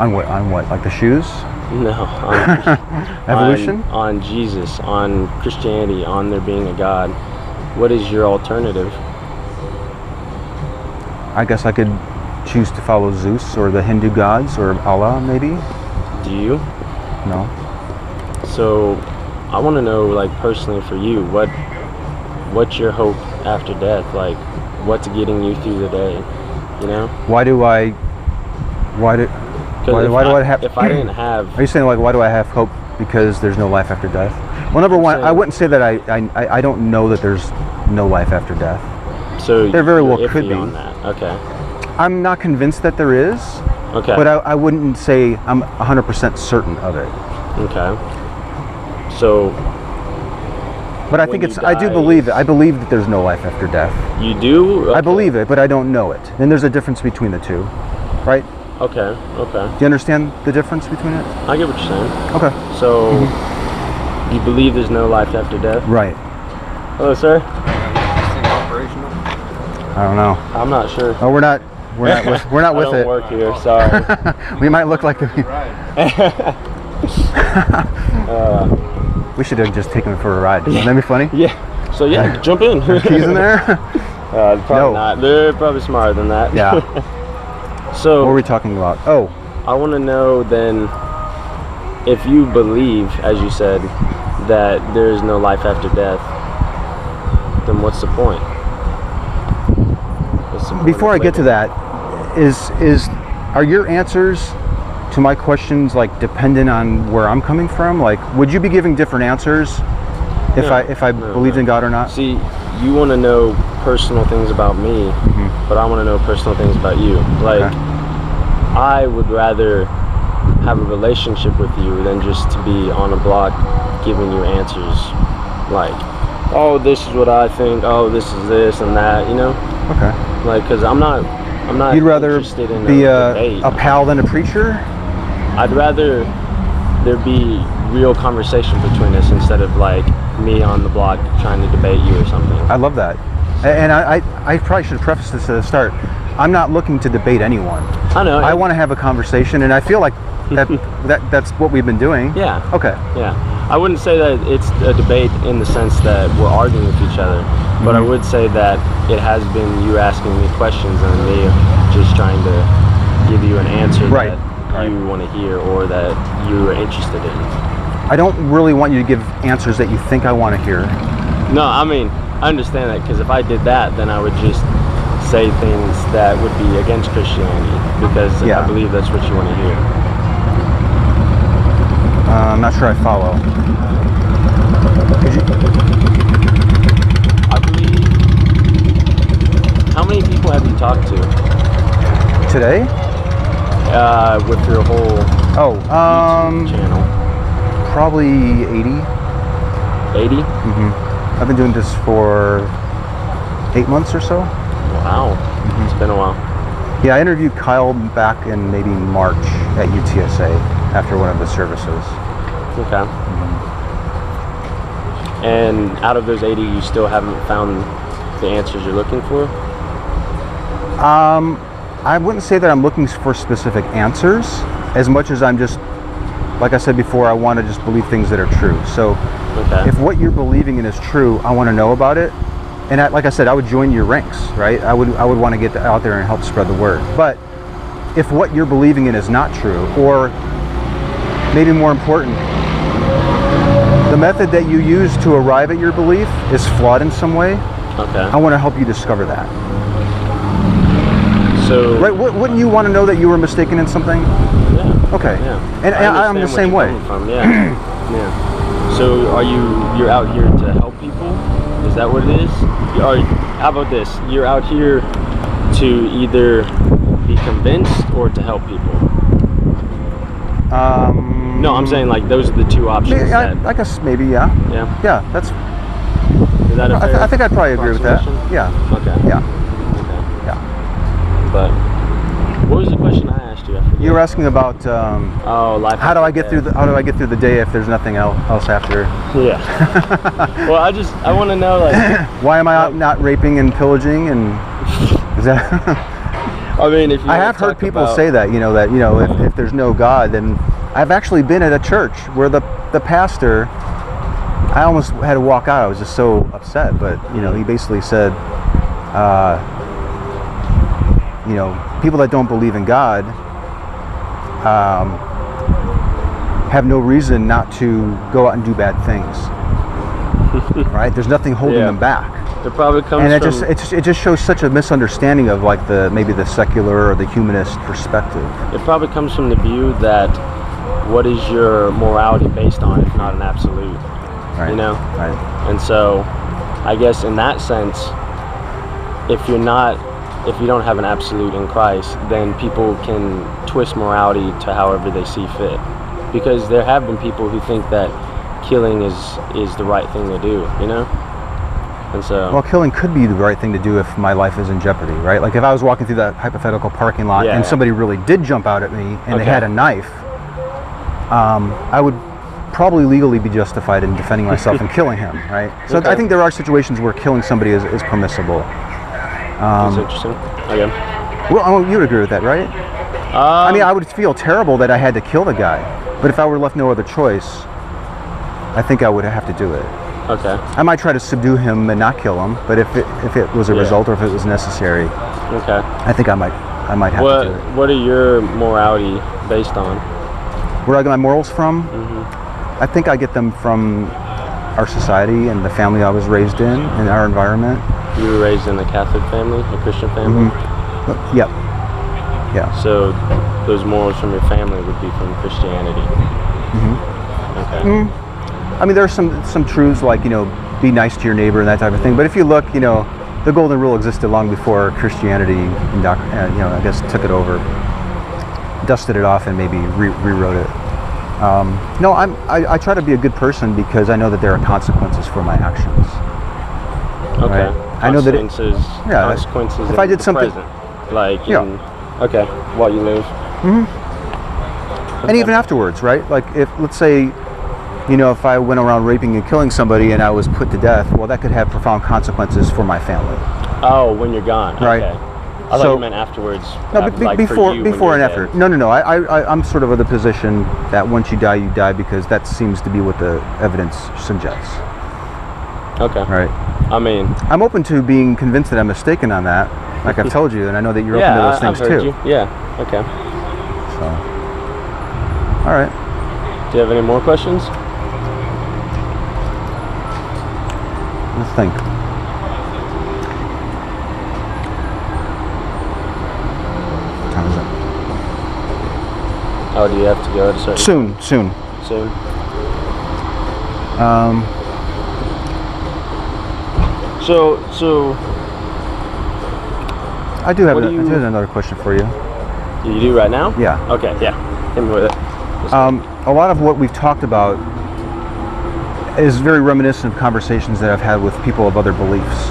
[SPEAKER 1] On what? On what? Like the shoes?
[SPEAKER 2] No.
[SPEAKER 1] Evolution?
[SPEAKER 2] On Jesus, on Christianity, on there being a God. What is your alternative?
[SPEAKER 1] I guess I could choose to follow Zeus or the Hindu gods or Allah, maybe.
[SPEAKER 2] Do you?
[SPEAKER 1] No.
[SPEAKER 2] So, I want to know, like, personally for you, what's your hope after death? Like, what's getting you through the day?
[SPEAKER 1] Why do I have?
[SPEAKER 2] If I didn't have,
[SPEAKER 1] Are you saying, like, why do I have hope because there's no life after death? Well, number one, I wouldn't say that I don't know that there's no life after death.
[SPEAKER 2] so
[SPEAKER 1] There very
[SPEAKER 2] you're
[SPEAKER 1] well could
[SPEAKER 2] iffy
[SPEAKER 1] be.
[SPEAKER 2] on that. Okay.
[SPEAKER 1] I'm not convinced that there is,
[SPEAKER 2] Okay.
[SPEAKER 1] but I wouldn't say I'm 100% certain of it.
[SPEAKER 2] Okay. So
[SPEAKER 1] But I
[SPEAKER 2] When
[SPEAKER 1] think
[SPEAKER 2] you
[SPEAKER 1] I do
[SPEAKER 2] die,
[SPEAKER 1] believe it. I believe that there's no life after death.
[SPEAKER 2] you do?
[SPEAKER 1] I believe it, but I don't know it. And there's a difference between the two, right?
[SPEAKER 2] Okay. Okay.
[SPEAKER 1] Do you understand the difference between it?
[SPEAKER 2] I get what you're saying.
[SPEAKER 1] Okay.
[SPEAKER 2] So you believe there's no life after death?
[SPEAKER 1] Right.
[SPEAKER 2] Hello, sir.
[SPEAKER 1] I don't know.
[SPEAKER 2] I'm not sure.
[SPEAKER 1] Oh, we're not with
[SPEAKER 2] I don't
[SPEAKER 1] it.
[SPEAKER 2] work here. Sorry.
[SPEAKER 1] We might look like we should have just taken him for a ride. Wouldn't that be funny?
[SPEAKER 2] Yeah. So yeah, jump in.
[SPEAKER 1] Keys in there?
[SPEAKER 2] Probably
[SPEAKER 1] No.
[SPEAKER 2] not. They're probably smarter than that.
[SPEAKER 1] Yeah.
[SPEAKER 2] So
[SPEAKER 1] What were we talking about? Oh,
[SPEAKER 2] I want to know then, if you believe, as you said, that there is no life after death, then what's the point? What's the point
[SPEAKER 1] before
[SPEAKER 2] of
[SPEAKER 1] I get to
[SPEAKER 2] living?
[SPEAKER 1] that, are your answers to my questions like dependent on where I'm coming from? Like, would you be giving different answers if I believed in God or not?
[SPEAKER 2] See, you want to know personal things about me, but I want to know personal things about you. Like,
[SPEAKER 1] Okay.
[SPEAKER 2] I would rather have a relationship with you than just to be on a blog giving you answers. Like, oh, this is what I think. Oh, this is this and that.
[SPEAKER 1] Okay.
[SPEAKER 2] Like, because I'm not
[SPEAKER 1] You'd rather
[SPEAKER 2] interested in
[SPEAKER 1] be
[SPEAKER 2] a debate.
[SPEAKER 1] a pal than a preacher?
[SPEAKER 2] I'd rather there be real conversation between us instead of like me on the blog trying to debate you or something.
[SPEAKER 1] I love that. And I probably should preface this at the start. I'm not looking to debate anyone.
[SPEAKER 2] I know.
[SPEAKER 1] I want to have a conversation, and I feel like that's what we've been doing.
[SPEAKER 2] Yeah.
[SPEAKER 1] Okay.
[SPEAKER 2] Yeah. I wouldn't say that it's a debate in the sense that we're arguing with each other, but I would say that it has been you asking me questions and me just trying to give you an answer
[SPEAKER 1] Right.
[SPEAKER 2] that you want to hear or that you are interested in.
[SPEAKER 1] I don't really want you to give answers that you think I want to hear.
[SPEAKER 2] No, I mean, I understand that, because if I did that, then I would just say things that would be against Christianity, because
[SPEAKER 1] Yeah.
[SPEAKER 2] I believe that's what you want to hear.
[SPEAKER 1] I'm not sure I follow.
[SPEAKER 2] I believe. How many people have you talked to
[SPEAKER 1] Today?
[SPEAKER 2] with your whole YouTube channel?
[SPEAKER 1] Probably 80.
[SPEAKER 2] 80?
[SPEAKER 1] I've been doing this for 8 months or so.
[SPEAKER 2] Wow, it's been a while.
[SPEAKER 1] Yeah, I interviewed Kyle back in maybe March at UTSA after one of the services.
[SPEAKER 2] Okay. And out of those 80, you still haven't found the answers you're looking for?
[SPEAKER 1] I wouldn't say that I'm looking for specific answers as much as I'm just, like I said before, I want to just believe things that are true. So
[SPEAKER 2] Okay.
[SPEAKER 1] if what you're believing in is true, I want to know about it. And like I said, I would join your ranks, right? I would want to get out there and help spread the word. But if what you're believing in is not true, or maybe more important, the method that you use to arrive at your belief is flawed in some way,
[SPEAKER 2] Okay.
[SPEAKER 1] I want to help you discover that.
[SPEAKER 2] So.
[SPEAKER 1] Right? Wouldn't you want to know that you were mistaken in something?
[SPEAKER 2] Yeah.
[SPEAKER 1] Okay.
[SPEAKER 2] Yeah.
[SPEAKER 1] And
[SPEAKER 2] I
[SPEAKER 1] I'm the
[SPEAKER 2] understand
[SPEAKER 1] same
[SPEAKER 2] where
[SPEAKER 1] way.
[SPEAKER 2] you're coming from. Yeah. Yeah. So you're out here to help people? Is that what it is? How about this? You're out here to either be convinced or to help people? No, I'm saying like those are the two options.
[SPEAKER 1] I guess maybe, yeah.
[SPEAKER 2] Yeah.
[SPEAKER 1] Yeah, that's.
[SPEAKER 2] Is that a fair
[SPEAKER 1] I think I'd probably agree with that.
[SPEAKER 2] approximation?
[SPEAKER 1] Yeah.
[SPEAKER 2] Okay.
[SPEAKER 1] Yeah.
[SPEAKER 2] Okay.
[SPEAKER 1] Yeah.
[SPEAKER 2] But what was the question I asked you? I forget.
[SPEAKER 1] You were asking about
[SPEAKER 2] life.
[SPEAKER 1] how do I
[SPEAKER 2] after
[SPEAKER 1] get through
[SPEAKER 2] death.
[SPEAKER 1] how do I get through the day if there's nothing else after?
[SPEAKER 2] Yeah. Well, I want to know, like,
[SPEAKER 1] Why am I out not raping and pillaging and is that?
[SPEAKER 2] I mean, if you
[SPEAKER 1] I
[SPEAKER 2] wanna
[SPEAKER 1] have heard
[SPEAKER 2] talk
[SPEAKER 1] people
[SPEAKER 2] about-
[SPEAKER 1] say that if there's no God, then I've actually been at a church where the pastor, I almost had to walk out. I was just so upset, but he basically said, people that don't believe in God have no reason not to go out and do bad things. Right? There's nothing holding
[SPEAKER 2] Yeah.
[SPEAKER 1] them back.
[SPEAKER 2] It probably comes
[SPEAKER 1] And
[SPEAKER 2] from.
[SPEAKER 1] it just shows such a misunderstanding of like maybe the secular or the humanist perspective.
[SPEAKER 2] It probably comes from the view that what is your morality based on if not an absolute,
[SPEAKER 1] Right. Right.
[SPEAKER 2] And so I guess in that sense, if you don't have an absolute in Christ, then people can twist morality to however they see fit, because there have been people who think that killing is the right thing to do, and so
[SPEAKER 1] Well, killing could be the right thing to do if my life is in jeopardy, right? Like if I was walking through that hypothetical parking lot
[SPEAKER 2] Yeah.
[SPEAKER 1] and somebody really did jump out at me and they
[SPEAKER 2] Okay.
[SPEAKER 1] had a knife, I would probably legally be justified in defending myself and killing him, right? So
[SPEAKER 2] Okay.
[SPEAKER 1] I think there are situations where killing somebody is permissible.
[SPEAKER 2] that's interesting. Okay.
[SPEAKER 1] Well, you would agree with that, right? I mean, I would feel terrible that I had to kill the guy, but if I were left no other choice, I think I would have to do it.
[SPEAKER 2] Okay.
[SPEAKER 1] I might try to subdue him and not kill him, but if it was a
[SPEAKER 2] Yeah.
[SPEAKER 1] result or if it was necessary,
[SPEAKER 2] Okay.
[SPEAKER 1] I think I might have to do it.
[SPEAKER 2] What are your morality based on?
[SPEAKER 1] Where I get my morals from?
[SPEAKER 2] Mm-hmm.
[SPEAKER 1] I think I get them from our society and the family I was raised in and our environment.
[SPEAKER 2] You were raised in a Catholic family, a Christian family?
[SPEAKER 1] Yep. Yeah.
[SPEAKER 2] So those morals from your family would be from Christianity. Okay.
[SPEAKER 1] I mean, there's some truths like, be nice to your neighbor and that type of thing. But if you look, the golden rule existed long before Christianity, I guess took it over, dusted it off, and maybe rewrote it. No, I try to be a good person because I know that there are consequences for my actions.
[SPEAKER 2] Okay.
[SPEAKER 1] Right. I know that
[SPEAKER 2] consequences.
[SPEAKER 1] if
[SPEAKER 2] in
[SPEAKER 1] I did
[SPEAKER 2] the
[SPEAKER 1] something-
[SPEAKER 2] present, like
[SPEAKER 1] Yeah.
[SPEAKER 2] okay, while you live.
[SPEAKER 1] And even afterwards, right? Like if, let's say, if I went around raping and killing somebody and I was put to death, well, that could have profound consequences for my family.
[SPEAKER 2] Oh, when you're gone.
[SPEAKER 1] Right.
[SPEAKER 2] Okay. I thought
[SPEAKER 1] So-
[SPEAKER 2] you meant afterwards.
[SPEAKER 1] No,
[SPEAKER 2] like
[SPEAKER 1] before
[SPEAKER 2] for you when
[SPEAKER 1] before
[SPEAKER 2] you're
[SPEAKER 1] and
[SPEAKER 2] dead.
[SPEAKER 1] after. No. I'm sort of the position that once you die because that seems to be what the evidence suggests.
[SPEAKER 2] Okay.
[SPEAKER 1] Right.
[SPEAKER 2] I mean,
[SPEAKER 1] I'm open to being convinced that I'm mistaken on that, like I've told you, and I know that you're open to those things
[SPEAKER 2] I've heard
[SPEAKER 1] too.
[SPEAKER 2] you. Yeah. Okay.
[SPEAKER 1] So, all right.
[SPEAKER 2] Do you have any more questions?
[SPEAKER 1] Let's think. What time is it?
[SPEAKER 2] Oh, do you have to go at a certain
[SPEAKER 1] Soon.
[SPEAKER 2] soon? So
[SPEAKER 1] I do have
[SPEAKER 2] What do you-
[SPEAKER 1] another question for you.
[SPEAKER 2] you do right now?
[SPEAKER 1] Yeah.
[SPEAKER 2] Okay. Yeah. Hit me with it.
[SPEAKER 1] A lot of what we've talked about is very reminiscent of conversations that I've had with people of other beliefs,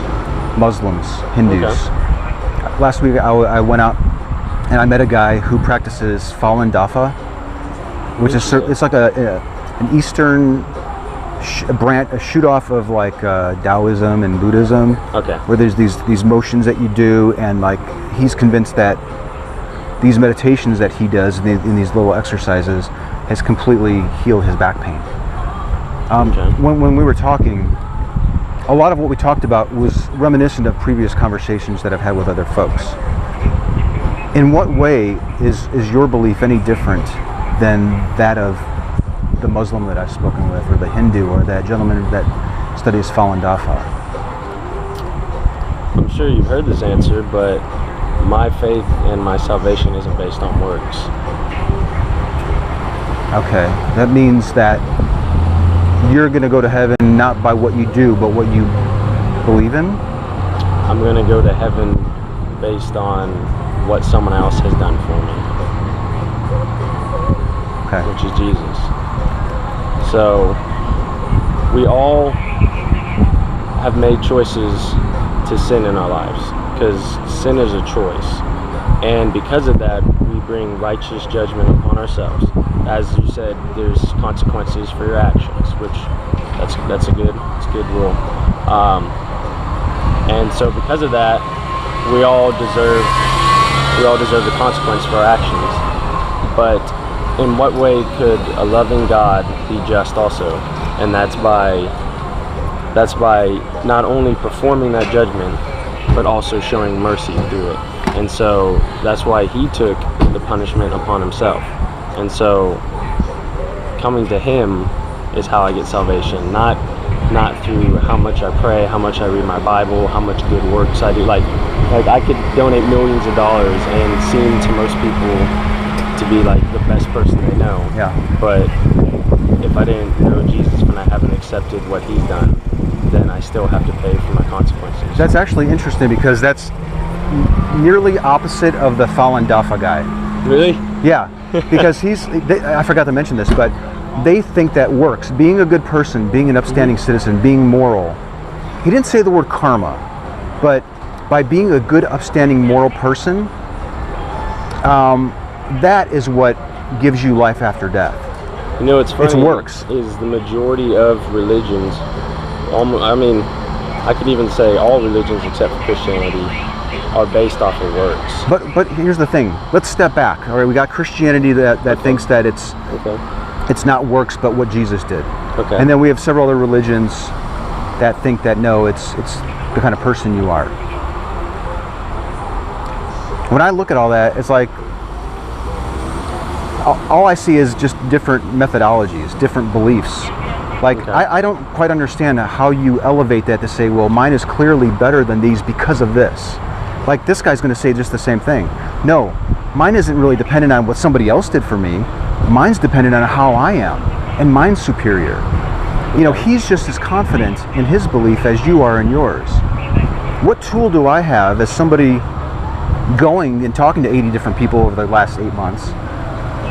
[SPEAKER 1] Muslims, Hindus.
[SPEAKER 2] Okay.
[SPEAKER 1] Last week I went out and I met a guy who practices Falun Dafa, which is it's like an Eastern a shoot off of like Taoism and Buddhism,
[SPEAKER 2] Okay.
[SPEAKER 1] where there's these motions that you do, and like he's convinced that these meditations that he does in these little exercises has completely healed his back pain.
[SPEAKER 2] Okay.
[SPEAKER 1] When we were talking, a lot of what we talked about was reminiscent of previous conversations that I've had with other folks. In what way is your belief any different than that of the Muslim that I've spoken with, or the Hindu, or that gentleman that studies Falun Dafa?
[SPEAKER 2] I'm sure you've heard this answer, but my faith and my salvation isn't based on works.
[SPEAKER 1] Okay, that means that you're going to go to heaven not by what you do, but what you believe in?
[SPEAKER 2] I'm going to go to heaven based on what someone else has done for me,
[SPEAKER 1] Okay.
[SPEAKER 2] which is Jesus. so we all have made choices to sin in our lives, because sin is a choice. And because of that, we bring righteous judgment upon ourselves. As you said, there's consequences for your actions, which that's a good rule. And so because of that, we all deserve the consequence for our actions. But in what way could a loving God be just also? And that's by not only performing that judgment, but also showing mercy through it. And so that's why he took the punishment upon himself. And so coming to him is how I get salvation, not through how much I pray, how much I read my Bible, how much good works I do. Like I could donate millions of dollars and seem to most people to be like the best person they know.
[SPEAKER 1] Yeah.
[SPEAKER 2] But if I didn't know Jesus and I haven't accepted what he's done, then I still have to pay for my consequences.
[SPEAKER 1] That's actually interesting, because that's nearly opposite of the Falun Dafa guy.
[SPEAKER 2] Really?
[SPEAKER 1] Yeah, because I forgot to mention this, but they think that works. Being a good person, being an upstanding citizen, being moral. He didn't say the word karma, but by being a good, upstanding, moral person, that is what gives you life after death.
[SPEAKER 2] You know, it's funny.
[SPEAKER 1] It works.
[SPEAKER 2] Is the majority of religions, I could even say all religions except for Christianity, are based off of works.
[SPEAKER 1] But here's the thing. Let's step back. All right, we got Christianity that thinks that it's not works, but what Jesus did.
[SPEAKER 2] Okay.
[SPEAKER 1] And then we have several other religions that think that no, it's the kind of person you are. When I look at all that, it's like all I see is just different methodologies, different beliefs. Like,
[SPEAKER 2] okay.
[SPEAKER 1] I don't quite understand how you elevate that to say, well, mine is clearly better than these because of this. Like, this guy's going to say just the same thing. No, mine isn't really dependent on what somebody else did for me. Mine's dependent on how I am, and mine's superior. You know, he's just as confident in his belief as you are in yours. What tool do I have as somebody going and talking to 80 different people over the last 8 months?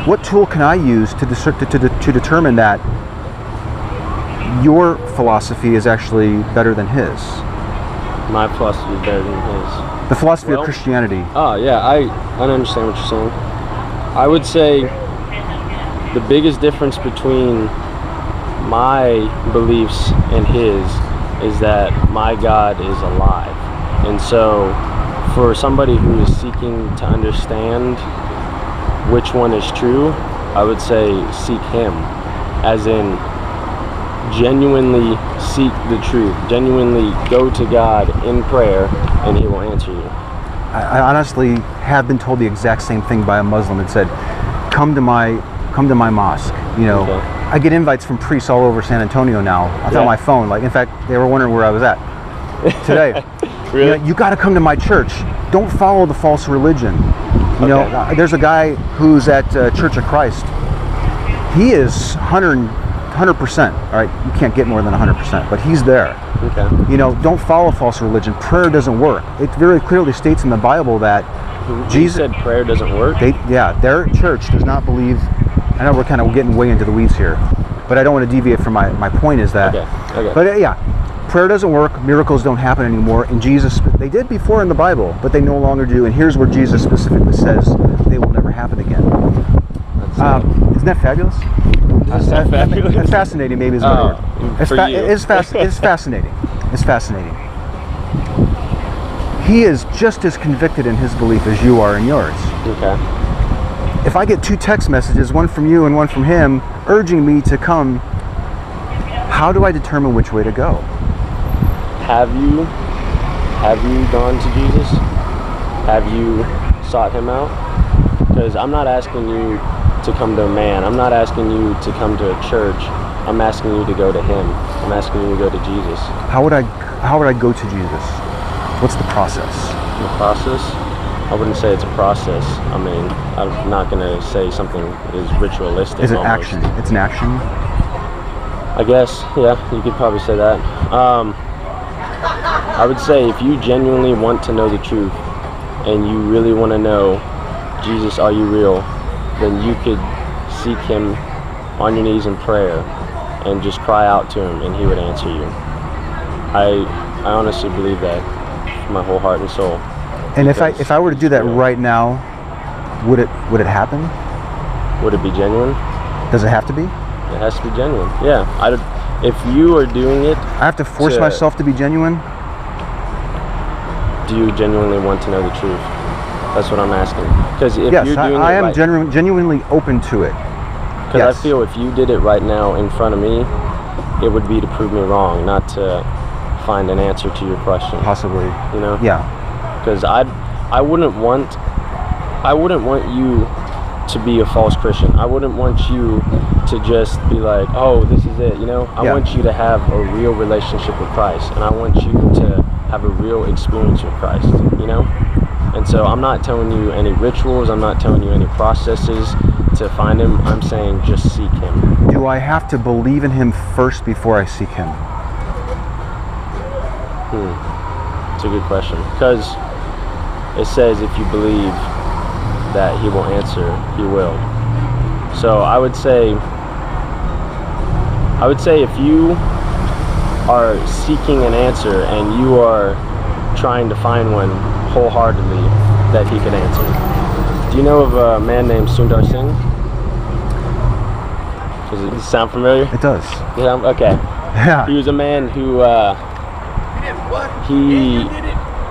[SPEAKER 1] What tool can I use to determine that your philosophy is actually better than his?
[SPEAKER 2] My philosophy is better than his.
[SPEAKER 1] The philosophy of Christianity.
[SPEAKER 2] Oh, yeah, I understand what you're saying. I would say the biggest difference between my beliefs and his is that my God is alive. And so for somebody who is seeking to understand which one is true, I would say seek him, as in genuinely seek the truth, genuinely go to God in prayer, and he will answer you.
[SPEAKER 1] I honestly have been told the exact same thing by a Muslim. It said, come to my mosque. You know,
[SPEAKER 2] Okay.
[SPEAKER 1] I get invites from priests all over San Antonio now. I found my phone. Like, in fact, they were wondering where I was at today.
[SPEAKER 2] Really?
[SPEAKER 1] You know, you got to come to my church. Don't follow the false religion. You know, there's a guy who's at Church of Christ. He is 100%. All right, you can't get more than 100%, but he's there.
[SPEAKER 2] Okay.
[SPEAKER 1] You know, don't follow false religion. Prayer doesn't work. It very clearly states in the Bible that Jesus
[SPEAKER 2] said prayer doesn't work.
[SPEAKER 1] Their church does not believe. I know we're kind of getting way into the weeds here, but I don't want to deviate from my point. Is that?
[SPEAKER 2] Okay.
[SPEAKER 1] But prayer doesn't work. Miracles don't happen anymore. And Jesus, they did before in the Bible, but they no longer do. And here's where Jesus specifically says they will never happen again. Isn't that fabulous? It's fascinating, maybe is a better word. It's fascinating. It's fascinating. He is just as convicted in his belief as you are in yours.
[SPEAKER 2] Okay.
[SPEAKER 1] If I get 2 text messages, one from you and one from him, urging me to come, how do I determine which way to go?
[SPEAKER 2] Have you gone to Jesus? Have you sought him out? Because I'm not asking you to come to a man. I'm not asking you to come to a church. I'm asking you to go to him. I'm asking you to go to Jesus.
[SPEAKER 1] How would I go to Jesus? What's the process?
[SPEAKER 2] The process? I wouldn't say it's a process. I mean, I'm not going to say something is ritualistic.
[SPEAKER 1] Is it
[SPEAKER 2] almost.
[SPEAKER 1] action? It's an action?
[SPEAKER 2] I guess, yeah, you could probably say that. I would say if you genuinely want to know the truth and you really want to know, Jesus, are you real? Then you could seek him on your knees in prayer and just cry out to him, and he would answer you. I honestly believe that from my whole heart and soul.
[SPEAKER 1] And if I were to do that right now, would it happen?
[SPEAKER 2] Would it be genuine?
[SPEAKER 1] Does it have to be?
[SPEAKER 2] It has to be genuine. Yeah. If you are doing it,
[SPEAKER 1] I have to force myself to be genuine?
[SPEAKER 2] Do you genuinely want to know the truth? That's what I'm asking. Because if
[SPEAKER 1] yes,
[SPEAKER 2] you're doing
[SPEAKER 1] I
[SPEAKER 2] it
[SPEAKER 1] am
[SPEAKER 2] right,
[SPEAKER 1] genuinely open to it.
[SPEAKER 2] because
[SPEAKER 1] Yes.
[SPEAKER 2] I feel if you did it right now in front of me, it would be to prove me wrong, not to find an answer to your question.
[SPEAKER 1] Possibly.
[SPEAKER 2] You know?
[SPEAKER 1] Yeah.
[SPEAKER 2] Because I wouldn't want you to be a false Christian. I wouldn't want you to just be like, oh, this is it, you know? I want you to have a real relationship with Christ, and I want you to have a real experience with Christ, you know? And so I'm not telling you any rituals, I'm not telling you any processes to find him. I'm saying just seek him.
[SPEAKER 1] Do I have to believe in him first before I seek him?
[SPEAKER 2] It's a good question. Because it says if you believe that he will answer, he will. So I would say if you are seeking an answer and you are trying to find one wholeheartedly, that he could answer. Do you know of a man named Sundar Singh? Does it sound familiar?
[SPEAKER 1] It does.
[SPEAKER 2] Yeah. Okay.
[SPEAKER 1] Yeah.
[SPEAKER 2] He was a man who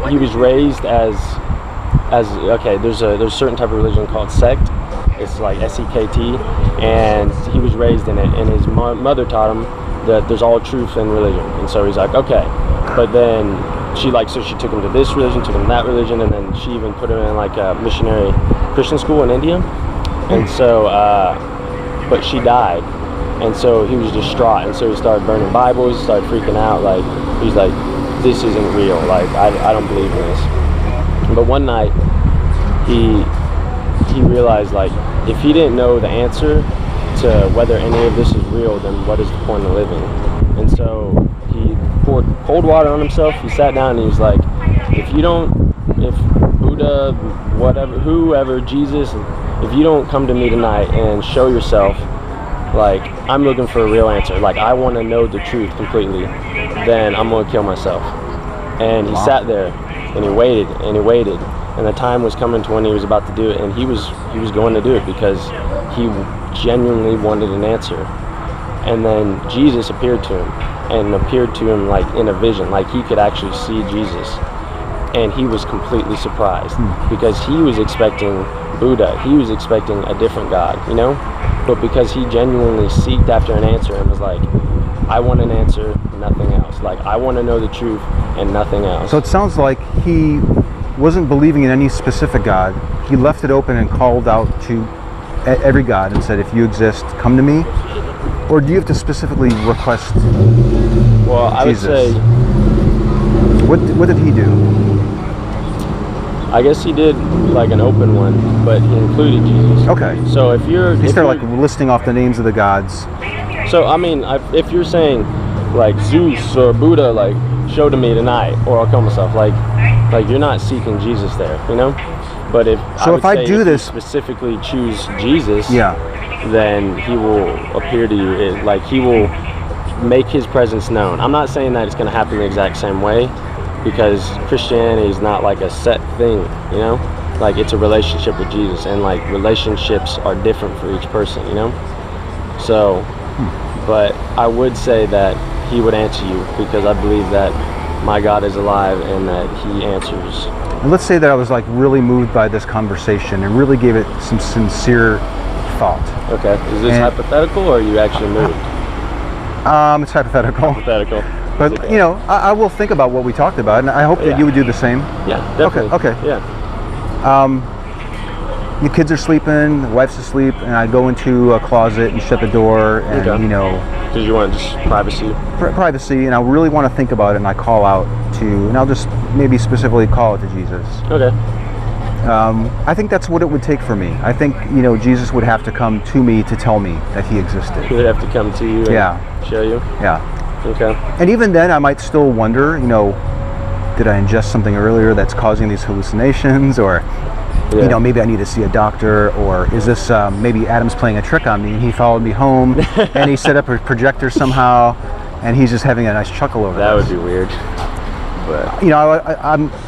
[SPEAKER 2] he was raised as okay. There's a certain type of religion called sect. It's like SEKT, and he was raised in it. And his mother taught him that there's all truth in religion. And so he's like, okay. But then she took him to this religion, took him to that religion, and then she even put him in like a missionary Christian school in India. And so, but she died, and so he was distraught. And so he started burning Bibles, started freaking out. Like he's like, this isn't real. Like I don't believe in this. But one night, he realized, like, if he didn't know the answer to whether any of this is real, then what is the point of living? And so he poured cold water on himself. He sat down and he was like, if Buddha, whatever, whoever, Jesus, if you don't come to me tonight and show yourself, like, I'm looking for a real answer, like, I want to know the truth completely, then I'm going to kill myself. And he sat there and he waited and he waited. And the time was coming to when he was about to do it, and he was going to do it because he genuinely wanted an answer. And then Jesus appeared to him like in a vision, like he could actually see Jesus. And he was completely surprised because he was expecting Buddha, he was expecting a different God, you know? But because he genuinely seeked after an answer and was like, I want an answer, nothing else. Like, I want to know the truth and nothing else.
[SPEAKER 1] So it sounds like he wasn't believing in any specific God. He left it open and called out to every God and said, if you exist, come to me? Or do you have to specifically request
[SPEAKER 2] Well, I would
[SPEAKER 1] Jesus?
[SPEAKER 2] say,
[SPEAKER 1] What did he do?
[SPEAKER 2] I guess he did like an open one, but he included Jesus.
[SPEAKER 1] Okay.
[SPEAKER 2] So if you're...
[SPEAKER 1] He
[SPEAKER 2] if
[SPEAKER 1] started
[SPEAKER 2] you're-
[SPEAKER 1] like listing off the names of the gods.
[SPEAKER 2] So, I mean, if you're saying, like, Zeus or Buddha, like, show to me tonight, or I'll kill myself, like you're not seeking Jesus there, you know? But if
[SPEAKER 1] you
[SPEAKER 2] specifically choose Jesus,
[SPEAKER 1] Yeah.
[SPEAKER 2] then he will appear to you. Like, he will make his presence known. I'm not saying that it's going to happen the exact same way, because Christianity is not like a set thing, you know? Like, it's a relationship with Jesus, and like relationships are different for each person, you know? So, but I would say that he would answer you, because I believe that my God is alive and that he answers.
[SPEAKER 1] And let's say that I was like really moved by this conversation and really gave it some sincere thought.
[SPEAKER 2] Okay, is this hypothetical or are you actually moved?
[SPEAKER 1] It's hypothetical.
[SPEAKER 2] Hypothetical.
[SPEAKER 1] But,
[SPEAKER 2] Okay.
[SPEAKER 1] you know, I will think about what we talked about, and I hope that you would do the same.
[SPEAKER 2] Yeah, definitely.
[SPEAKER 1] Okay.
[SPEAKER 2] Yeah.
[SPEAKER 1] The kids are sleeping, the wife's asleep, and I go into a closet and shut the door, and,
[SPEAKER 2] Okay.
[SPEAKER 1] you know,
[SPEAKER 2] Because you want just privacy.
[SPEAKER 1] privacy, and I really want to think about it, and I call out and I'll just maybe specifically call it to Jesus.
[SPEAKER 2] Okay.
[SPEAKER 1] I think that's what it would take for me. I think, you know, Jesus would have to come to me to tell me that he existed.
[SPEAKER 2] He would have to come to you and show you.
[SPEAKER 1] Yeah.
[SPEAKER 2] Okay.
[SPEAKER 1] And even then, I might still wonder, you know, did I ingest something earlier that's causing these hallucinations, or, you know, maybe I need to see a doctor, or is this maybe Adam's playing a trick on me and he followed me home and he set up a projector somehow and he's just having a nice chuckle over
[SPEAKER 2] That
[SPEAKER 1] this.
[SPEAKER 2] would be weird. But
[SPEAKER 1] You know,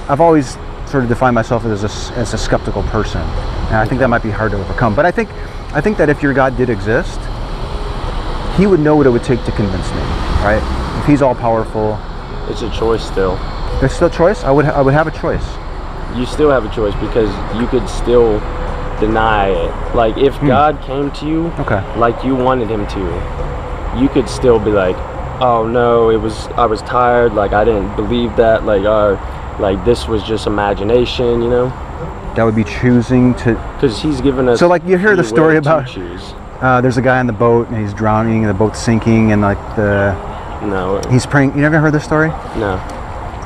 [SPEAKER 1] I've always sort of defined myself as a skeptical person, and I think that might be hard to overcome. But I think that if your God did exist, he would know what it would take to convince me, right? If he's all powerful,
[SPEAKER 2] it's a choice still.
[SPEAKER 1] there's still a choice. I would have a choice.
[SPEAKER 2] You still have a choice because you could still deny it. Like if God came to you
[SPEAKER 1] Okay.
[SPEAKER 2] like you wanted him to, you could still be like, oh no, I was tired, like I didn't believe that, like this was just imagination, you know?
[SPEAKER 1] That would be choosing to.
[SPEAKER 2] Because he's given us.
[SPEAKER 1] So like you hear the
[SPEAKER 2] free
[SPEAKER 1] story
[SPEAKER 2] will to
[SPEAKER 1] about
[SPEAKER 2] choose.
[SPEAKER 1] There's a guy on the boat and he's drowning and the boat's sinking and like
[SPEAKER 2] No,
[SPEAKER 1] he's praying. You never heard this story?
[SPEAKER 2] no.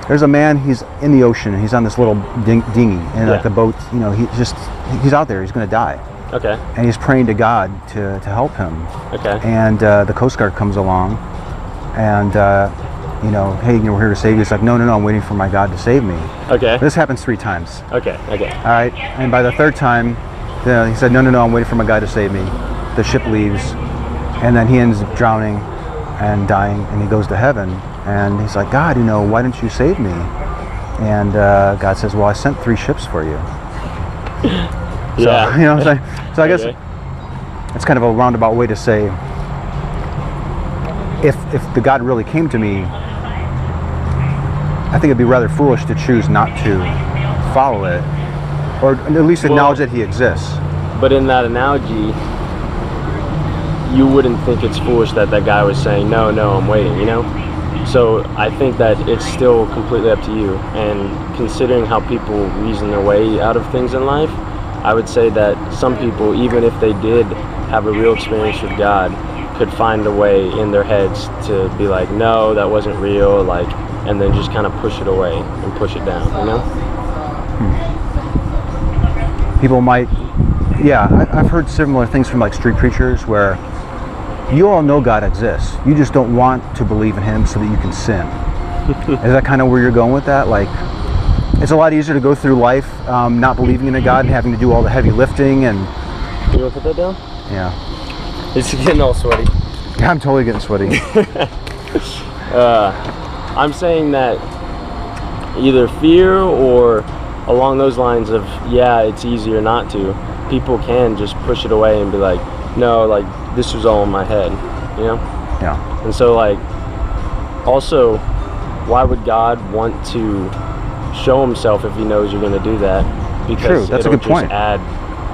[SPEAKER 1] There's a man, he's in the ocean and he's on this little dinghy and
[SPEAKER 2] Yeah.
[SPEAKER 1] like the boat, you know, he's out there, he's going to die.
[SPEAKER 2] Okay,
[SPEAKER 1] And he's praying to God to help him.
[SPEAKER 2] okay.
[SPEAKER 1] And the Coast Guard comes along and, you know, hey, we're here to save you. He's like, no, I'm waiting for my God to save me.
[SPEAKER 2] Okay,
[SPEAKER 1] This happens 3 times.
[SPEAKER 2] okay.
[SPEAKER 1] All right. And by the 3rd time, he said, no, I'm waiting for my God to save me. The ship leaves and then he ends up drowning and dying and he goes to heaven. And he's like, God, you know, why didn't you save me? And God says, well, I sent 3 ships for you. So,
[SPEAKER 2] Yeah.
[SPEAKER 1] you know what I'm saying? So I guess
[SPEAKER 2] Okay.
[SPEAKER 1] it's kind of a roundabout way to say, if the God really came to me, I think it'd be rather foolish to choose not to follow it, or at least acknowledge that he exists.
[SPEAKER 2] But in that analogy, you wouldn't think it's foolish that guy was saying, no, I'm waiting, you know? So I think that it's still completely up to you. And considering how people reason their way out of things in life, I would say that some people, even if they did have a real experience with God, could find a way in their heads to be like, no, that wasn't real, like, and then just kind of push it away and push it down, you know?
[SPEAKER 1] People might, I've heard similar things from like street preachers where you all know God exists. You just don't want to believe in him so that you can sin. Is that kind of where you're going with that? Like, it's a lot easier to go through life not believing in a God and having to do all the heavy lifting and,
[SPEAKER 2] You want to put that down?
[SPEAKER 1] yeah.
[SPEAKER 2] It's getting all sweaty.
[SPEAKER 1] Yeah, I'm totally getting sweaty.
[SPEAKER 2] I'm saying that either fear or along those lines of, yeah, it's easier not to, people can just push it away and be like, no, like, this was all in my head, you know?
[SPEAKER 1] Yeah.
[SPEAKER 2] And so, like, also, why would God want to show himself if he knows you're going to do that? Because
[SPEAKER 1] True, that's a
[SPEAKER 2] it'll
[SPEAKER 1] good
[SPEAKER 2] just
[SPEAKER 1] point.
[SPEAKER 2] add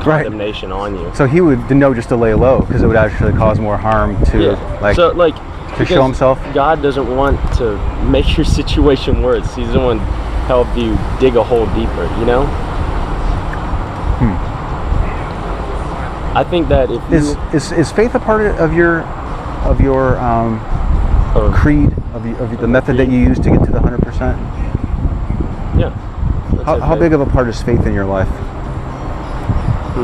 [SPEAKER 1] Right.
[SPEAKER 2] condemnation on you.
[SPEAKER 1] So he would know just to lay low because it would actually cause more harm to
[SPEAKER 2] So, like,
[SPEAKER 1] to show himself.
[SPEAKER 2] God doesn't want to make your situation worse. He doesn't want to help you dig a hole deeper, you know? I think that if you
[SPEAKER 1] Is faith a part of your creed, of the method that you use to get to the 100%?
[SPEAKER 2] yeah.
[SPEAKER 1] How big of a part is faith in your life?
[SPEAKER 2] Do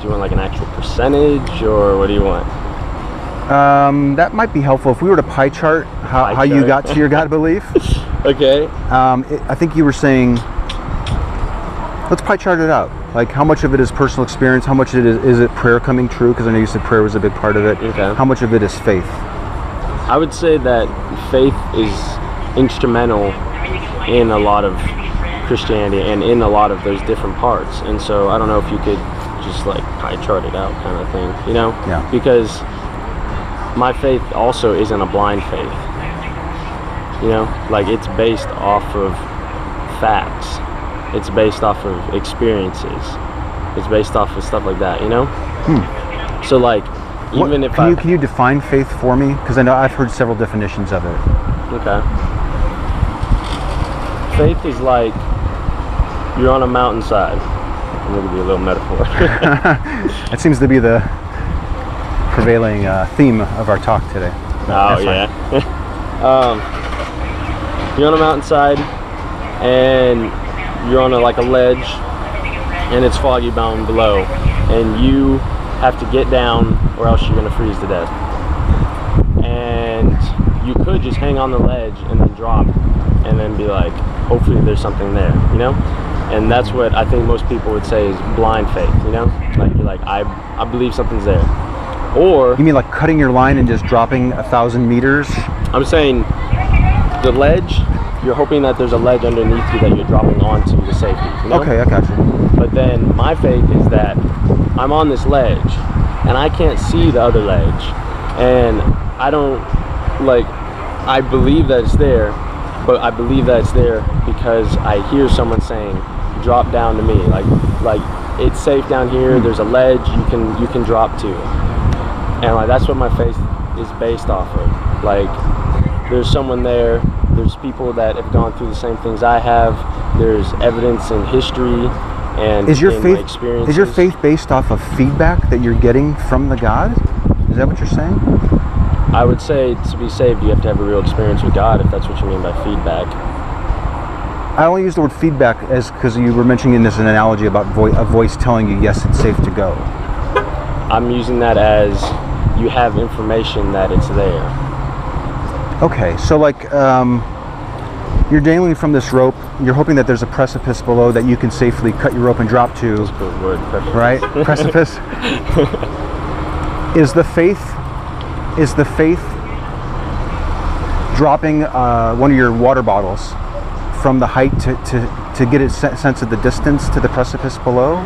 [SPEAKER 2] you want like an actual percentage, or what do you want?
[SPEAKER 1] That might be helpful if we were to pie chart how you
[SPEAKER 2] chart.
[SPEAKER 1] got to your God belief.
[SPEAKER 2] Okay.
[SPEAKER 1] I think you were saying, let's pie chart it out. Like how much of it is personal experience? How much of it is it prayer coming true? Because I know you said prayer was a big part of it.
[SPEAKER 2] Okay.
[SPEAKER 1] How much of it is faith?
[SPEAKER 2] I would say that faith is instrumental in a lot of Christianity and in a lot of those different parts. And so I don't know if you could just like pie chart it out kind of thing, you know?
[SPEAKER 1] Yeah.
[SPEAKER 2] Because my faith also isn't a blind faith. You know, like it's based off of facts. It's based off of experiences. It's based off of stuff like that, you know? So like, even if
[SPEAKER 1] can you define faith for me? Because I know I've heard several definitions of it.
[SPEAKER 2] Okay. Faith is like you're on a mountainside. I'm gonna give you a little metaphor.
[SPEAKER 1] That seems to be the prevailing theme of our talk today.
[SPEAKER 2] Oh
[SPEAKER 1] That's fine.
[SPEAKER 2] yeah. You're on a mountainside and you're on like a ledge and it's foggy down below and you have to get down or else you're gonna freeze to death. And you could just hang on the ledge and then drop and then be like, hopefully there's something there, you know? And that's what I think most people would say is blind faith, you know? Like, you're like, I believe something's there. Or,
[SPEAKER 1] You mean like cutting your line and just dropping 1,000 meters?
[SPEAKER 2] I'm saying the ledge, you're hoping that there's a ledge underneath you that you're dropping onto the safety, you know?
[SPEAKER 1] Okay, I got you.
[SPEAKER 2] But then my faith is that I'm on this ledge and I can't see the other ledge. And I don't, like, I believe that it's there, but I believe that it's there because I hear someone saying, drop down to me. Like it's safe down here, there's a ledge you can drop to. And like that's what my faith is based off of. Like there's someone there, there's people that have gone through the same things I have, there's evidence in history and
[SPEAKER 1] Is your
[SPEAKER 2] in my
[SPEAKER 1] faith
[SPEAKER 2] experiences.
[SPEAKER 1] is your faith based off of feedback that you're getting from the God? Is that what you're saying?
[SPEAKER 2] I would say to be saved you have to have a real experience with God, if that's what you mean by feedback.
[SPEAKER 1] I only use the word feedback as because you were mentioning this an analogy about a voice telling you yes, it's safe to go.
[SPEAKER 2] I'm using that as you have information that it's there.
[SPEAKER 1] Okay, so like you're dangling from this rope. You're hoping that there's a precipice below that you can safely cut your rope and drop to.
[SPEAKER 2] That's a good word, precipice.
[SPEAKER 1] Right? Precipice. Is the faith dropping one of your water bottles from the height to get a sense of the distance to the precipice below?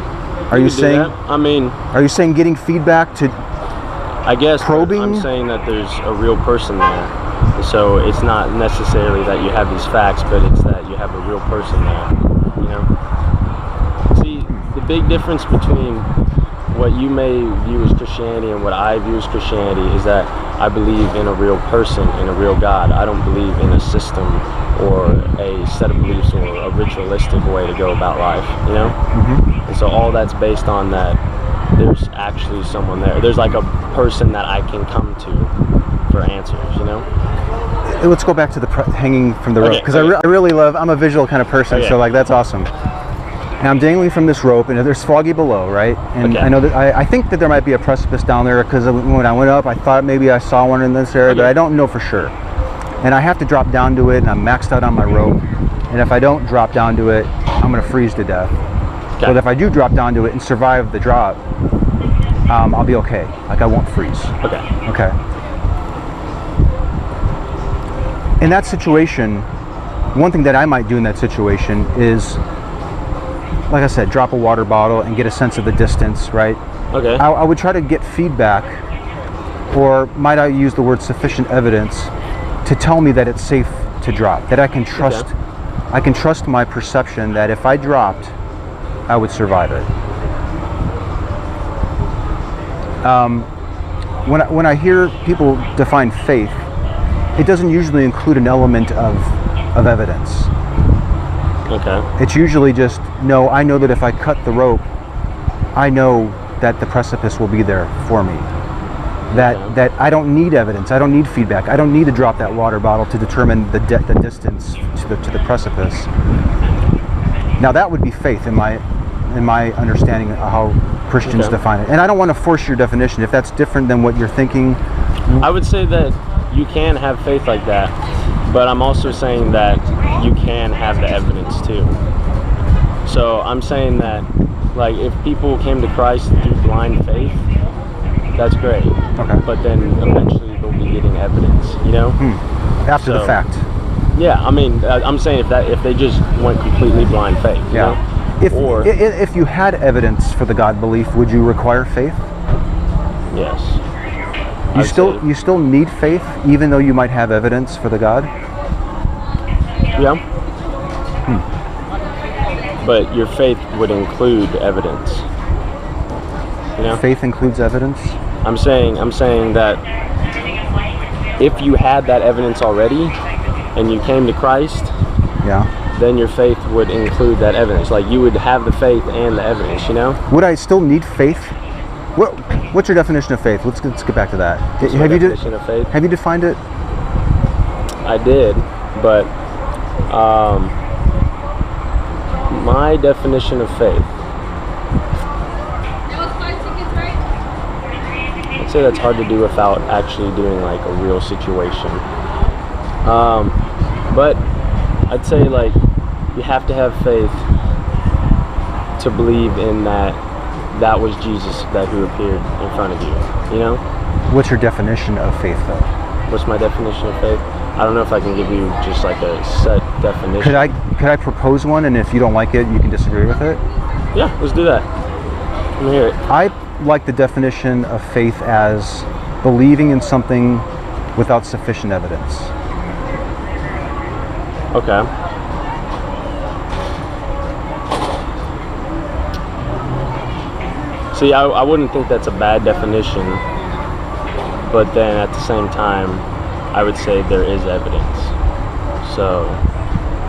[SPEAKER 1] Are you saying
[SPEAKER 2] that? I mean,
[SPEAKER 1] are you saying getting feedback to
[SPEAKER 2] I guess
[SPEAKER 1] probing?
[SPEAKER 2] I'm saying that there's a real person there. So it's not necessarily that you have these facts, but it's that you have a real person there, you know? See, the big difference between what you may view as Christianity and what I view as Christianity is that I believe in a real person, in a real God. I don't believe in a system or a set of beliefs or a ritualistic way to go about life, you know?
[SPEAKER 1] Mm-hmm.
[SPEAKER 2] And so all that's based on that there's actually someone there. There's like a person that I can come to for answers, you know?
[SPEAKER 1] Let's go back to the hanging from the rope, because
[SPEAKER 2] okay.
[SPEAKER 1] I really love, I'm a visual kind of person,
[SPEAKER 2] Okay.
[SPEAKER 1] so like that's awesome. Now I'm dangling from this rope and there's foggy below, right? And
[SPEAKER 2] Okay.
[SPEAKER 1] I know that I think that there might be a precipice down there, because when I went up I thought maybe I saw one in this area, but
[SPEAKER 2] Okay.
[SPEAKER 1] I don't know for sure. And I have to drop down to it, and I'm maxed out on my rope, and if I don't drop down to it, I'm gonna freeze to death.
[SPEAKER 2] Okay.
[SPEAKER 1] But if I do drop down to it and survive the drop, I'll be okay. Like I won't freeze.
[SPEAKER 2] Okay.
[SPEAKER 1] Okay. In that situation, one thing that I might do in that situation is, like I said, drop a water bottle and get a sense of the distance, right?
[SPEAKER 2] Okay.
[SPEAKER 1] I would try to get feedback, or might I use the word sufficient evidence, to tell me that it's safe to drop, that I can trust.
[SPEAKER 2] Okay.
[SPEAKER 1] I can trust my perception that if I dropped, I would survive it. When I hear people define faith, it doesn't usually include an element of evidence.
[SPEAKER 2] Okay.
[SPEAKER 1] It's usually just, no, I know that if I cut the rope, I know that the precipice will be there for me. That I don't need evidence, I don't need feedback, I don't need to drop that water bottle to determine the distance to the precipice. Now that would be faith in my understanding of how Christians
[SPEAKER 2] Okay.
[SPEAKER 1] define it. And I don't want to force your definition. If that's different than what you're thinking,
[SPEAKER 2] I would say that you can have faith like that, but I'm also saying that you can have the evidence too. So I'm saying that, like, if people came to Christ through blind faith, that's great.
[SPEAKER 1] Okay.
[SPEAKER 2] But then eventually they'll be getting evidence, you know?
[SPEAKER 1] after the
[SPEAKER 2] So,
[SPEAKER 1] fact.
[SPEAKER 2] Yeah, I mean, I'm saying if they just went completely blind faith, you know? Or
[SPEAKER 1] If you had evidence for the God belief, would you require faith?
[SPEAKER 2] yes.
[SPEAKER 1] You
[SPEAKER 2] I'd
[SPEAKER 1] still
[SPEAKER 2] say-
[SPEAKER 1] you still need faith, even though you might have evidence for the God?
[SPEAKER 2] Yeah. But your faith would include evidence. You know?
[SPEAKER 1] Faith includes evidence?
[SPEAKER 2] I'm saying that if you had that evidence already and you came to Christ,
[SPEAKER 1] Yeah.
[SPEAKER 2] then your faith would include that evidence. Like you would have the faith and the evidence, you know?
[SPEAKER 1] Would I still need faith? What's your definition of faith? Let's get back to that.
[SPEAKER 2] What's my definition of faith?
[SPEAKER 1] Have you defined it?
[SPEAKER 2] I did, but my definition of faith, I'd say that's hard to do without actually doing like a real situation. But I'd say like you have to have faith to believe in that was Jesus who appeared in front of you, you know?
[SPEAKER 1] What's your definition of faith, though?
[SPEAKER 2] What's my definition of faith? I don't know if I can give you just like a set definition.
[SPEAKER 1] Could I propose one, and if you don't like it, you can disagree with it?
[SPEAKER 2] Yeah, let's do that. Let me hear it.
[SPEAKER 1] I like the definition of faith as believing in something without sufficient evidence.
[SPEAKER 2] Okay. See, I wouldn't think that's a bad definition, but then at the same time, I would say there is evidence. So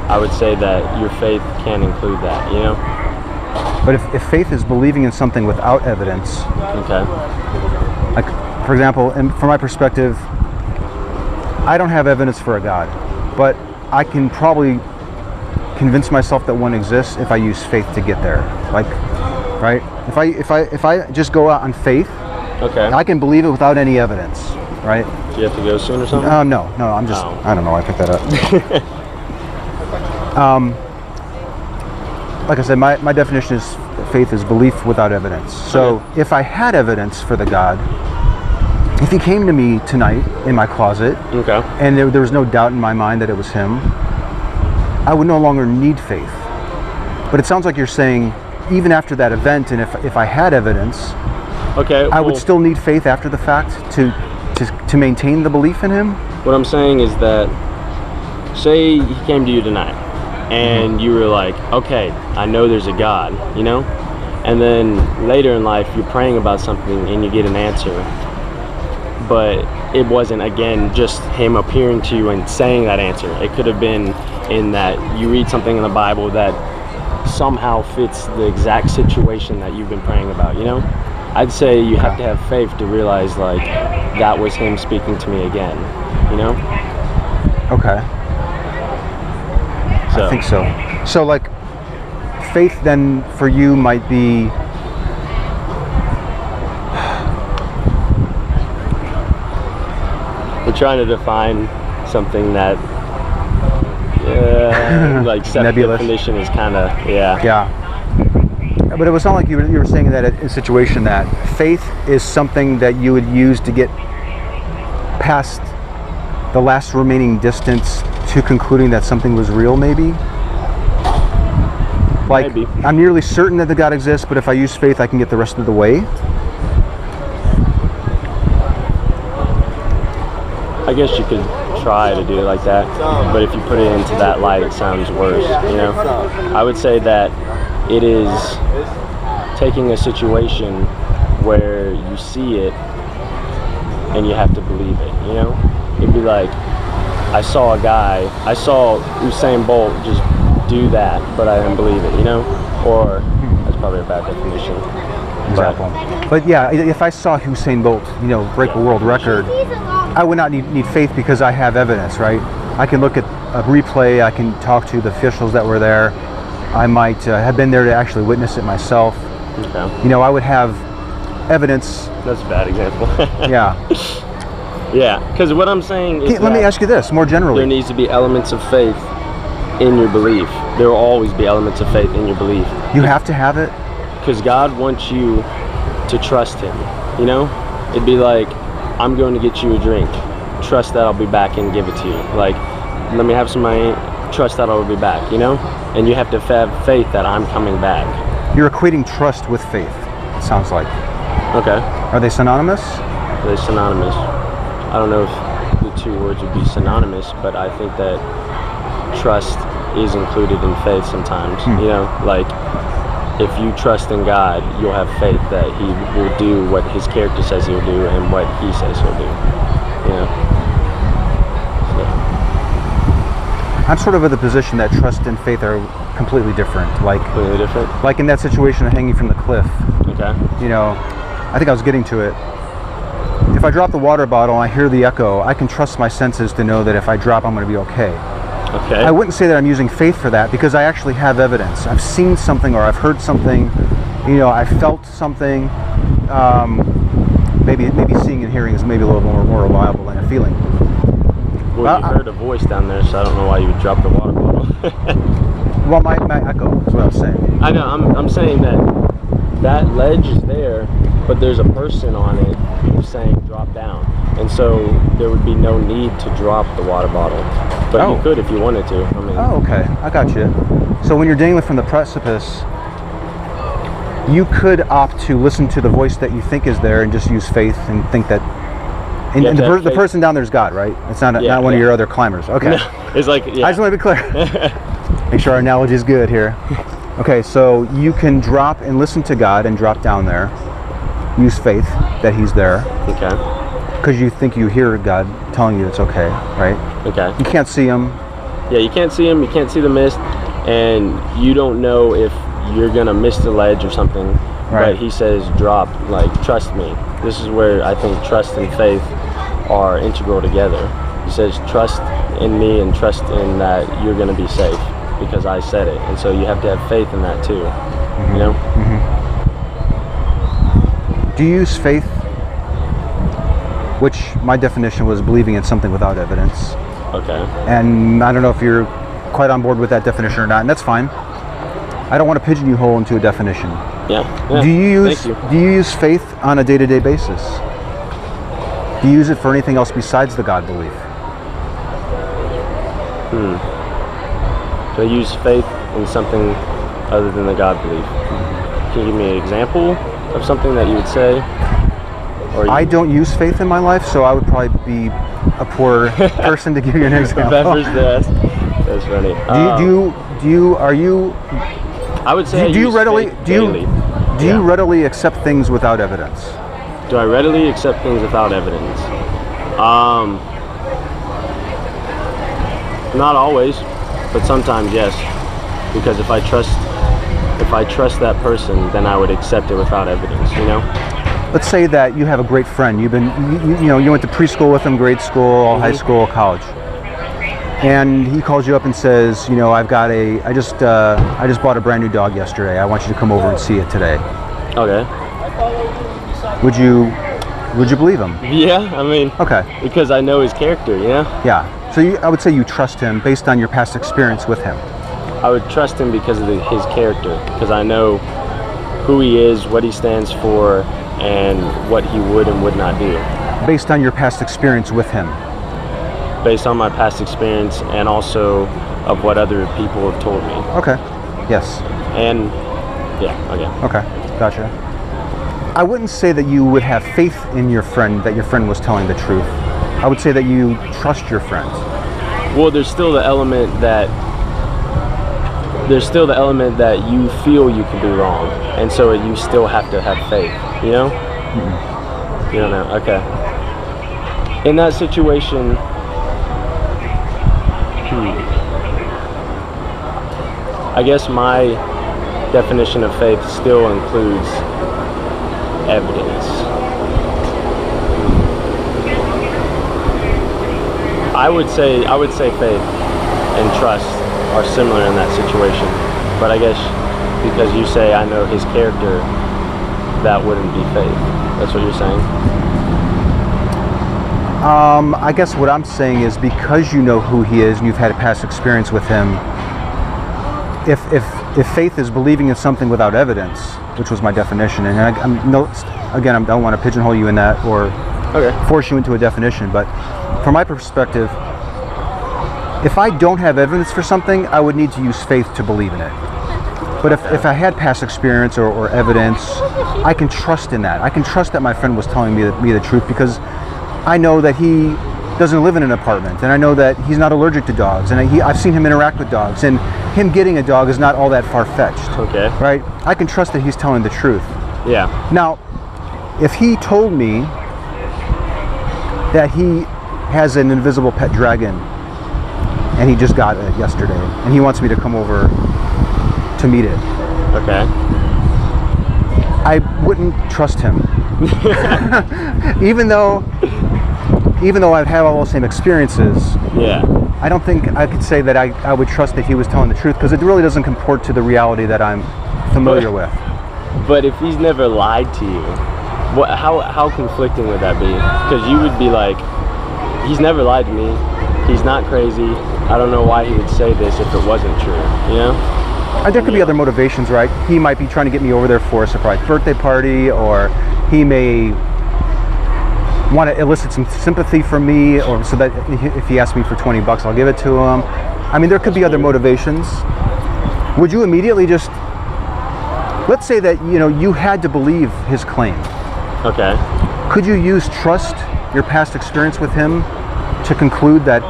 [SPEAKER 2] I would say that your faith can include that, you know?
[SPEAKER 1] But if faith is believing in something without evidence,
[SPEAKER 2] Okay.
[SPEAKER 1] like, for example, and from my perspective, I don't have evidence for a God, but I can probably convince myself that one exists if I use faith to get there. Like, right? If I just go out on faith,
[SPEAKER 2] Okay.
[SPEAKER 1] I can believe it without any evidence, right?
[SPEAKER 2] Do you have to go soon or something?
[SPEAKER 1] No, I'm just,
[SPEAKER 2] Oh.
[SPEAKER 1] I don't know, I picked that up. Like I said, my definition is faith is belief without evidence. So if I had evidence for the God, if he came to me tonight in my closet,
[SPEAKER 2] Okay.
[SPEAKER 1] and there was no doubt in my mind that it was him, I would no longer need faith. But it sounds like you're saying, even after that event, and if I had evidence,
[SPEAKER 2] Okay.
[SPEAKER 1] I would still need faith after the fact to maintain the belief in him?
[SPEAKER 2] What I'm saying is that, say he came to you tonight, and you were like, okay, I know there's a God, you know? And then later in life, you're praying about something and you get an answer. But it wasn't, again, just him appearing to you and saying that answer. It could have been in that you read something in the Bible that somehow fits the exact situation that you've been praying about, you know? I'd say you have to have faith to realize, like, that was him speaking to me again, you know?
[SPEAKER 1] Okay. I think so. So, like, faith then for you might be
[SPEAKER 2] we're trying to define something that like
[SPEAKER 1] nebulous.
[SPEAKER 2] definition is kind of
[SPEAKER 1] Yeah. But it was not like you were saying that in a situation that faith is something that you would use to get past the last remaining distance to concluding that something was real, maybe? Like,
[SPEAKER 2] Maybe.
[SPEAKER 1] I'm nearly certain that the God exists, but if I use faith, I can get the rest of the way?
[SPEAKER 2] I guess you could try to do it like that, but if you put it into that light, it sounds worse, you know? I would say that it is taking a situation where you see it and you have to believe it, you know? It'd be like, I saw Usain Bolt just do that, but I didn't believe it, you know? Or, that's probably a bad definition.
[SPEAKER 1] Example. But yeah, if I saw Usain Bolt, break a world record, I would not need faith because I have evidence, right? I can look at a replay, I can talk to the officials that were there, I might have been there to actually witness it myself.
[SPEAKER 2] Okay.
[SPEAKER 1] I would have evidence.
[SPEAKER 2] That's a bad example.
[SPEAKER 1] Yeah.
[SPEAKER 2] Yeah, because what I'm saying is
[SPEAKER 1] let me ask you this, more generally.
[SPEAKER 2] there needs to be elements of faith in your belief. There will always be elements of faith in your belief.
[SPEAKER 1] You have to have it?
[SPEAKER 2] Because God wants you to trust Him, you know? It'd be like, I'm going to get you a drink. Trust that I'll be back and give it to you. Like, let me have some money. Trust that I'll be back, you know? And you have to have faith that I'm coming back.
[SPEAKER 1] You're equating trust with faith, it sounds like.
[SPEAKER 2] Okay.
[SPEAKER 1] Are they synonymous?
[SPEAKER 2] They're synonymous. I don't know if the two words would be synonymous, but I think that trust is included in faith sometimes. You know, like, if you trust in God, you'll have faith that He will do what His character says He'll do and what He says He'll do. You know?
[SPEAKER 1] I'm sort of of the position that trust and faith are completely different. Like,
[SPEAKER 2] Completely different?
[SPEAKER 1] like in that situation of hanging from the cliff.
[SPEAKER 2] Okay.
[SPEAKER 1] I think I was getting to it. If I drop the water bottle and I hear the echo, I can trust my senses to know that if I drop, I'm going to be okay.
[SPEAKER 2] Okay.
[SPEAKER 1] I wouldn't say that I'm using faith for that because I actually have evidence. I've seen something or I've heard something, I felt something. Maybe seeing and hearing is maybe a little more reliable than a feeling.
[SPEAKER 2] Well, you heard a voice down there, so I don't know why you would drop the water bottle.
[SPEAKER 1] Well, my echo is what I was saying.
[SPEAKER 2] I know. I'm saying that ledge is there, but there's a person on it who's saying drop down, and so there would be no need to drop the water bottle. But
[SPEAKER 1] Oh.
[SPEAKER 2] you could if you wanted to. I mean,
[SPEAKER 1] Oh, okay. I got you. So when you're dangling from the precipice, you could opt to listen to the voice that you think is there and just use faith and think that. And,
[SPEAKER 2] You have
[SPEAKER 1] and
[SPEAKER 2] to have
[SPEAKER 1] the
[SPEAKER 2] faith.
[SPEAKER 1] person down there is God, right? It's not
[SPEAKER 2] Yeah,
[SPEAKER 1] not one of
[SPEAKER 2] yeah.
[SPEAKER 1] your other climbers. Okay.
[SPEAKER 2] it's like yeah.
[SPEAKER 1] I just want to be clear. Make sure our analogy is good here. Okay, so you can drop and listen to God and drop down there. Use faith that He's there
[SPEAKER 2] Okay.
[SPEAKER 1] because you think you hear God telling you it's okay, right?
[SPEAKER 2] Okay.
[SPEAKER 1] You can't see Him.
[SPEAKER 2] Yeah, you can't see him. You can't see the mist, and you don't know if you're gonna miss the ledge or something.
[SPEAKER 1] Right.
[SPEAKER 2] But he says, drop. Like, trust me. This is where I think trust and faith are integral together. He says, trust in me and trust in that you're gonna be safe because I said it. And so you have to have faith in that too. You know?
[SPEAKER 1] Do you use faith, which my definition was believing in something without evidence?
[SPEAKER 2] Okay.
[SPEAKER 1] And I don't know if you're quite on board with that definition or not, and that's fine. I don't want to pigeonhole into a definition.
[SPEAKER 2] Yeah. Yeah.
[SPEAKER 1] Do you use
[SPEAKER 2] Thank
[SPEAKER 1] do you use faith on a day-to-day basis? Do you use it for anything else besides the God belief?
[SPEAKER 2] So I use faith in something other than the God belief. Can you give me an example of something that you would say? Or
[SPEAKER 1] I don't use faith in my life, so I would probably be a poor person to give you an example.
[SPEAKER 2] Peppers, that's funny.
[SPEAKER 1] Are you
[SPEAKER 2] I would say
[SPEAKER 1] do you
[SPEAKER 2] use
[SPEAKER 1] readily
[SPEAKER 2] faith
[SPEAKER 1] do you
[SPEAKER 2] daily.
[SPEAKER 1] do you
[SPEAKER 2] Yeah.
[SPEAKER 1] readily accept things without evidence?
[SPEAKER 2] Do I readily accept things without evidence? Not always, but sometimes yes. Because if I trust that person, then I would accept it without evidence. You know?
[SPEAKER 1] Let's say that you have a great friend. You went to preschool with him, grade school, high school, college, and he calls you up and says, I just bought a brand new dog yesterday. I want you to come over and see it today.
[SPEAKER 2] Okay.
[SPEAKER 1] Would you believe him?
[SPEAKER 2] Yeah, I mean,
[SPEAKER 1] Okay.
[SPEAKER 2] because I know his character. You know?
[SPEAKER 1] Yeah. So I would say you trust him based on your past experience with him.
[SPEAKER 2] I would trust him because of his character, because I know who he is, what he stands for, and what he would and would not do.
[SPEAKER 1] Based on your past experience with him.
[SPEAKER 2] Based on my past experience and also of what other people have told me.
[SPEAKER 1] Okay. Yes.
[SPEAKER 2] And yeah, okay.
[SPEAKER 1] Okay. Gotcha. I wouldn't say that you would have faith in your friend, that your friend was telling the truth. I would say that you trust your friend.
[SPEAKER 2] Well, there's still the element that you feel you could be wrong, and so you still have to have faith. You know? You don't know. Okay. In that situation, I guess my definition of faith still includes evidence. I would say faith and trust are similar in that situation, but I guess because you say I know his character, that wouldn't be faith. That's what you're saying?
[SPEAKER 1] I guess what I'm saying is because you know who he is and you've had a past experience with him, if faith is believing in something without evidence, which was my definition, and I don't want to pigeonhole you in that or force you into a definition, but from my perspective, if I don't have evidence for something, I would need to use faith to believe in it. But if I had past experience or evidence, I can trust in that. I can trust that my friend was telling me the truth because I know that he doesn't live in an apartment, and I know that he's not allergic to dogs, and I've seen him interact with dogs, and him getting a dog is not all that far-fetched.
[SPEAKER 2] Okay.
[SPEAKER 1] Right? I can trust that he's telling the truth.
[SPEAKER 2] Yeah.
[SPEAKER 1] Now, if he told me that he has an invisible pet dragon, and he just got it yesterday, and he wants me to come over to meet it,
[SPEAKER 2] Okay.
[SPEAKER 1] I wouldn't trust him. even though I've had all those same experiences,
[SPEAKER 2] Yeah.
[SPEAKER 1] I don't think I could say that I would trust that he was telling the truth because it really doesn't comport to the reality that I'm familiar with.
[SPEAKER 2] But if he's never lied to you, how conflicting would that be? Because you would be like, he's never lied to me. he's not crazy. I don't know why he would say this if it wasn't true, you know?
[SPEAKER 1] There could be other motivations, right? He might be trying to get me over there for a surprise birthday party, or he may want to elicit some sympathy from me, or so that if he asks me for $20, I'll give it to him. I mean, there could be other motivations. Would you immediately just, let's say that, you know, you had to believe his claim.
[SPEAKER 2] Okay.
[SPEAKER 1] Could you use trust, your past experience with him, to conclude that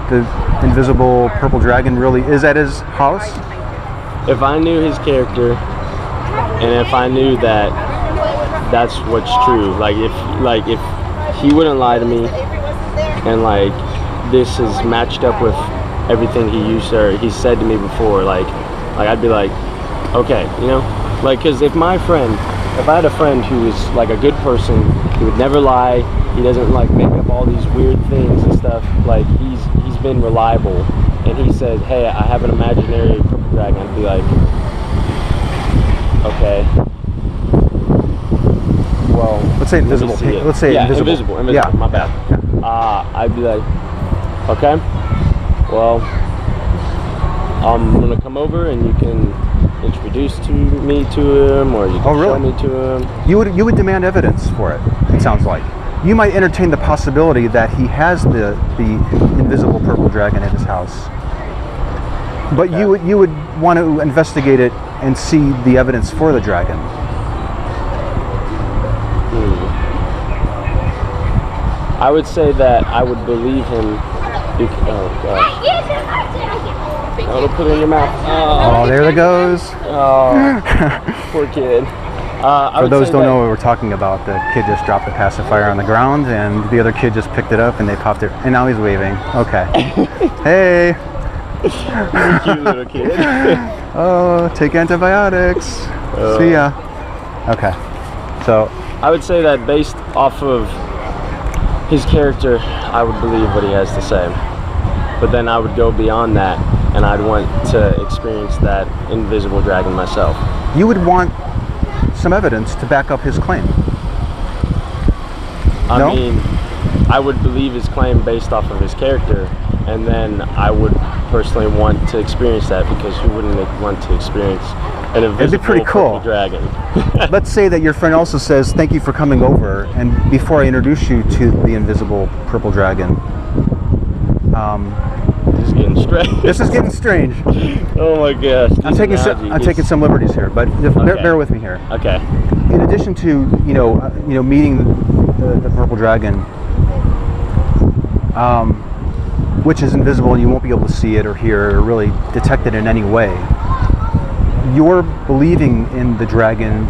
[SPEAKER 1] the invisible purple dragon really is at his house?
[SPEAKER 2] If I knew his character, and if I knew that that's what's true, like if he wouldn't lie to me, and like this is matched up with everything he used or he said to me before, like I'd be like, okay, you know, like, because if I had a friend who is like a good person, he would never lie, he doesn't like make up all these weird things and stuff, like he's been reliable, and he said, hey, I have an imaginary purple dragon, I'd be like, okay, well,
[SPEAKER 1] Let's say invisible. Let's say invisible.
[SPEAKER 2] Yeah, my bad. I'd be like, okay, well, I'm gonna come over and you can introduce me to him, or you can show me to him.
[SPEAKER 1] You would demand evidence for it. It sounds like you might entertain the possibility that he has the invisible purple dragon at his house, but you would want to investigate it and see the evidence for the dragon.
[SPEAKER 2] I would say that I would believe him. Oh gosh! Oh, don't put it in your mouth.
[SPEAKER 1] Oh, there it goes.
[SPEAKER 2] Oh, poor kid.
[SPEAKER 1] For those who don't know what we're talking about, the kid just dropped the pacifier on the ground, and the other kid just picked it up, and they popped it, and now he's waving. Okay. Hey.
[SPEAKER 2] Cute little kid.
[SPEAKER 1] Oh, take antibiotics. See ya. Okay. So
[SPEAKER 2] I would say that based off of his character, I would believe what he has to say. But then I would go beyond that, and I'd want to experience that invisible dragon myself.
[SPEAKER 1] You would want some evidence to back up his claim.
[SPEAKER 2] I mean, I would believe his claim based off of his character, and then I would personally want to experience that, because who wouldn't want to experience an invisible
[SPEAKER 1] It'd be pretty cool.
[SPEAKER 2] purple dragon?
[SPEAKER 1] Let's say that your friend also says, thank you for coming over, and before I introduce you to the invisible purple dragon,
[SPEAKER 2] This is getting strange.
[SPEAKER 1] This is getting strange.
[SPEAKER 2] Oh my gosh.
[SPEAKER 1] I'm taking some liberties here, but bear with me here.
[SPEAKER 2] Okay.
[SPEAKER 1] In addition to meeting the purple dragon, which is invisible and you won't be able to see it or hear it or really detect it in any way, your believing in the dragon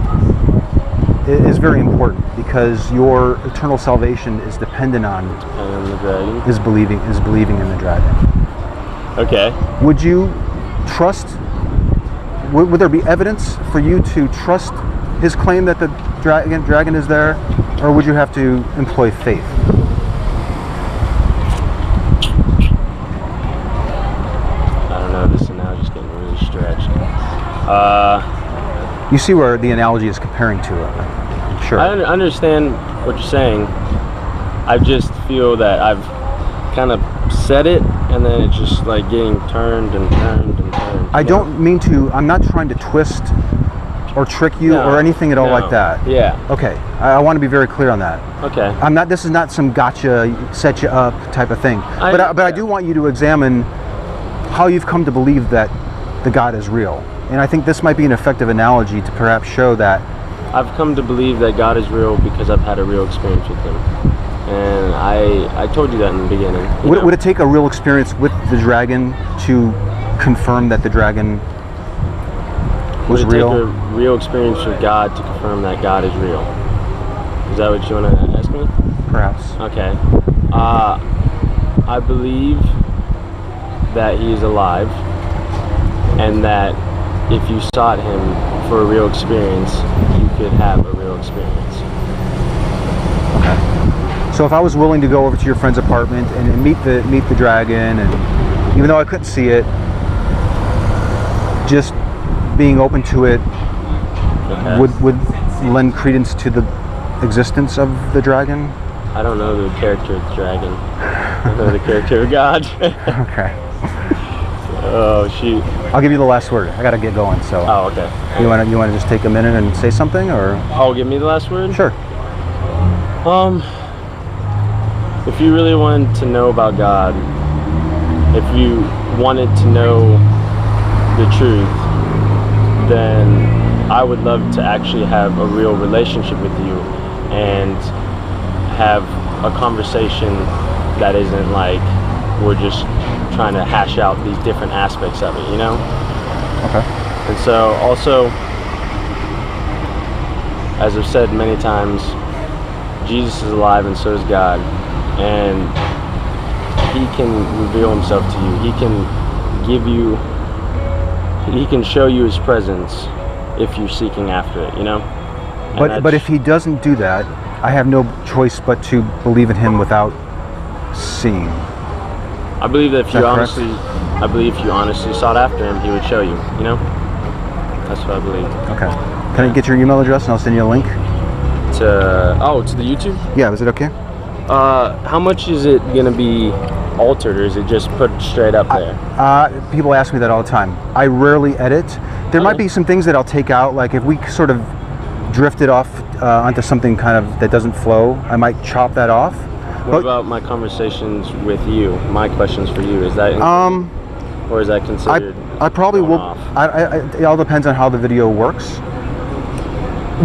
[SPEAKER 1] is very important, because your eternal salvation is dependent on
[SPEAKER 2] the dragon.
[SPEAKER 1] is believing in the dragon.
[SPEAKER 2] Okay.
[SPEAKER 1] Would you trust? Would there be evidence for you to trust his claim that the dragon is there, or would you have to employ faith?
[SPEAKER 2] I don't know. This analogy is getting really stretched.
[SPEAKER 1] You see where the analogy is comparing to it. Sure.
[SPEAKER 2] I understand what you're saying. I just feel that I've kind of said it, and then it's just like getting turned and turned and turned.
[SPEAKER 1] I don't mean to. I'm not trying to twist or trick you or anything at all like that.
[SPEAKER 2] Yeah.
[SPEAKER 1] Okay. I want to be very clear on that.
[SPEAKER 2] Okay.
[SPEAKER 1] I'm not. This is not some gotcha, set you up type of thing. But I do want you to examine how you've come to believe that the God is real. And I think this might be an effective analogy to perhaps show that.
[SPEAKER 2] I've come to believe that God is real because I've had a real experience with Him. And I told you that in the beginning.
[SPEAKER 1] Would it take a real experience with the dragon to confirm that the dragon was real?
[SPEAKER 2] Would it take a real experience with God to confirm that God is real? Is that what you want to ask me?
[SPEAKER 1] Perhaps.
[SPEAKER 2] Okay. I believe that He is alive, and that if you sought Him for a real experience, you could have a real experience.
[SPEAKER 1] Okay. So if I was willing to go over to your friend's apartment and meet the dragon, and even though I couldn't see it, just being open to it would lend credence to the existence of the dragon?
[SPEAKER 2] I don't know the character of the dragon. The character of God.
[SPEAKER 1] Okay.
[SPEAKER 2] Oh shoot.
[SPEAKER 1] I'll give you the last word. I gotta get going. So.
[SPEAKER 2] Oh, okay.
[SPEAKER 1] You wanna just take a minute and say something, or?
[SPEAKER 2] Oh, give me the last word?
[SPEAKER 1] Sure.
[SPEAKER 2] If you really wanted to know about God, if you wanted to know the truth, then I would love to actually have a real relationship with you and have a conversation that isn't like we're just trying to hash out these different aspects of it, you know?
[SPEAKER 1] Okay.
[SPEAKER 2] And so also, as I've said many times, Jesus is alive and so is God, and he can reveal himself to you. He can show you his presence if you're seeking after it, you know?
[SPEAKER 1] But if he doesn't do that, I have no choice but to believe in him without seeing.
[SPEAKER 2] I believe that if you
[SPEAKER 1] correct?
[SPEAKER 2] honestly sought after him, he would show you, you know? That's what I believe.
[SPEAKER 1] Okay. Can I get your email address and I'll send you a link?
[SPEAKER 2] To the YouTube?
[SPEAKER 1] Yeah, is it okay?
[SPEAKER 2] How much is it gonna be altered, or is it just put straight up there?
[SPEAKER 1] People ask me that all the time. I rarely edit. There might
[SPEAKER 2] Okay.
[SPEAKER 1] be some things that I'll take out, like if we sort of drifted off onto something kind of that doesn't flow, I might chop that off.
[SPEAKER 2] What about my conversations with you? My questions for you, is that included? Or is that considered?
[SPEAKER 1] I probably
[SPEAKER 2] going
[SPEAKER 1] will.
[SPEAKER 2] off?
[SPEAKER 1] It all depends on how the video works.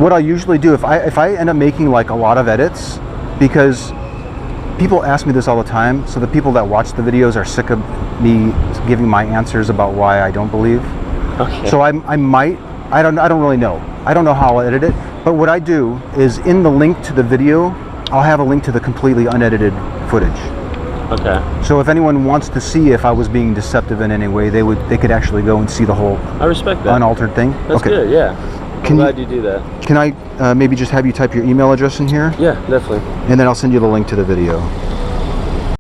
[SPEAKER 1] What I usually do, if I end up making like a lot of edits, because people ask me this all the time, so the people that watch the videos are sick of me giving my answers about why I don't believe.
[SPEAKER 2] Okay.
[SPEAKER 1] So I don't really know. I don't know how I'll edit it, but what I do is in the link to the video, I'll have a link to the completely unedited footage.
[SPEAKER 2] Okay.
[SPEAKER 1] So if anyone wants to see if I was being deceptive in any way, they could actually go and see the whole
[SPEAKER 2] I respect that.
[SPEAKER 1] unaltered thing.
[SPEAKER 2] That's
[SPEAKER 1] okay.
[SPEAKER 2] good, yeah. I'm glad you do that.
[SPEAKER 1] Can I maybe just have you type your email address in here,
[SPEAKER 2] Yeah, definitely.
[SPEAKER 1] and then I'll send you the link to the video.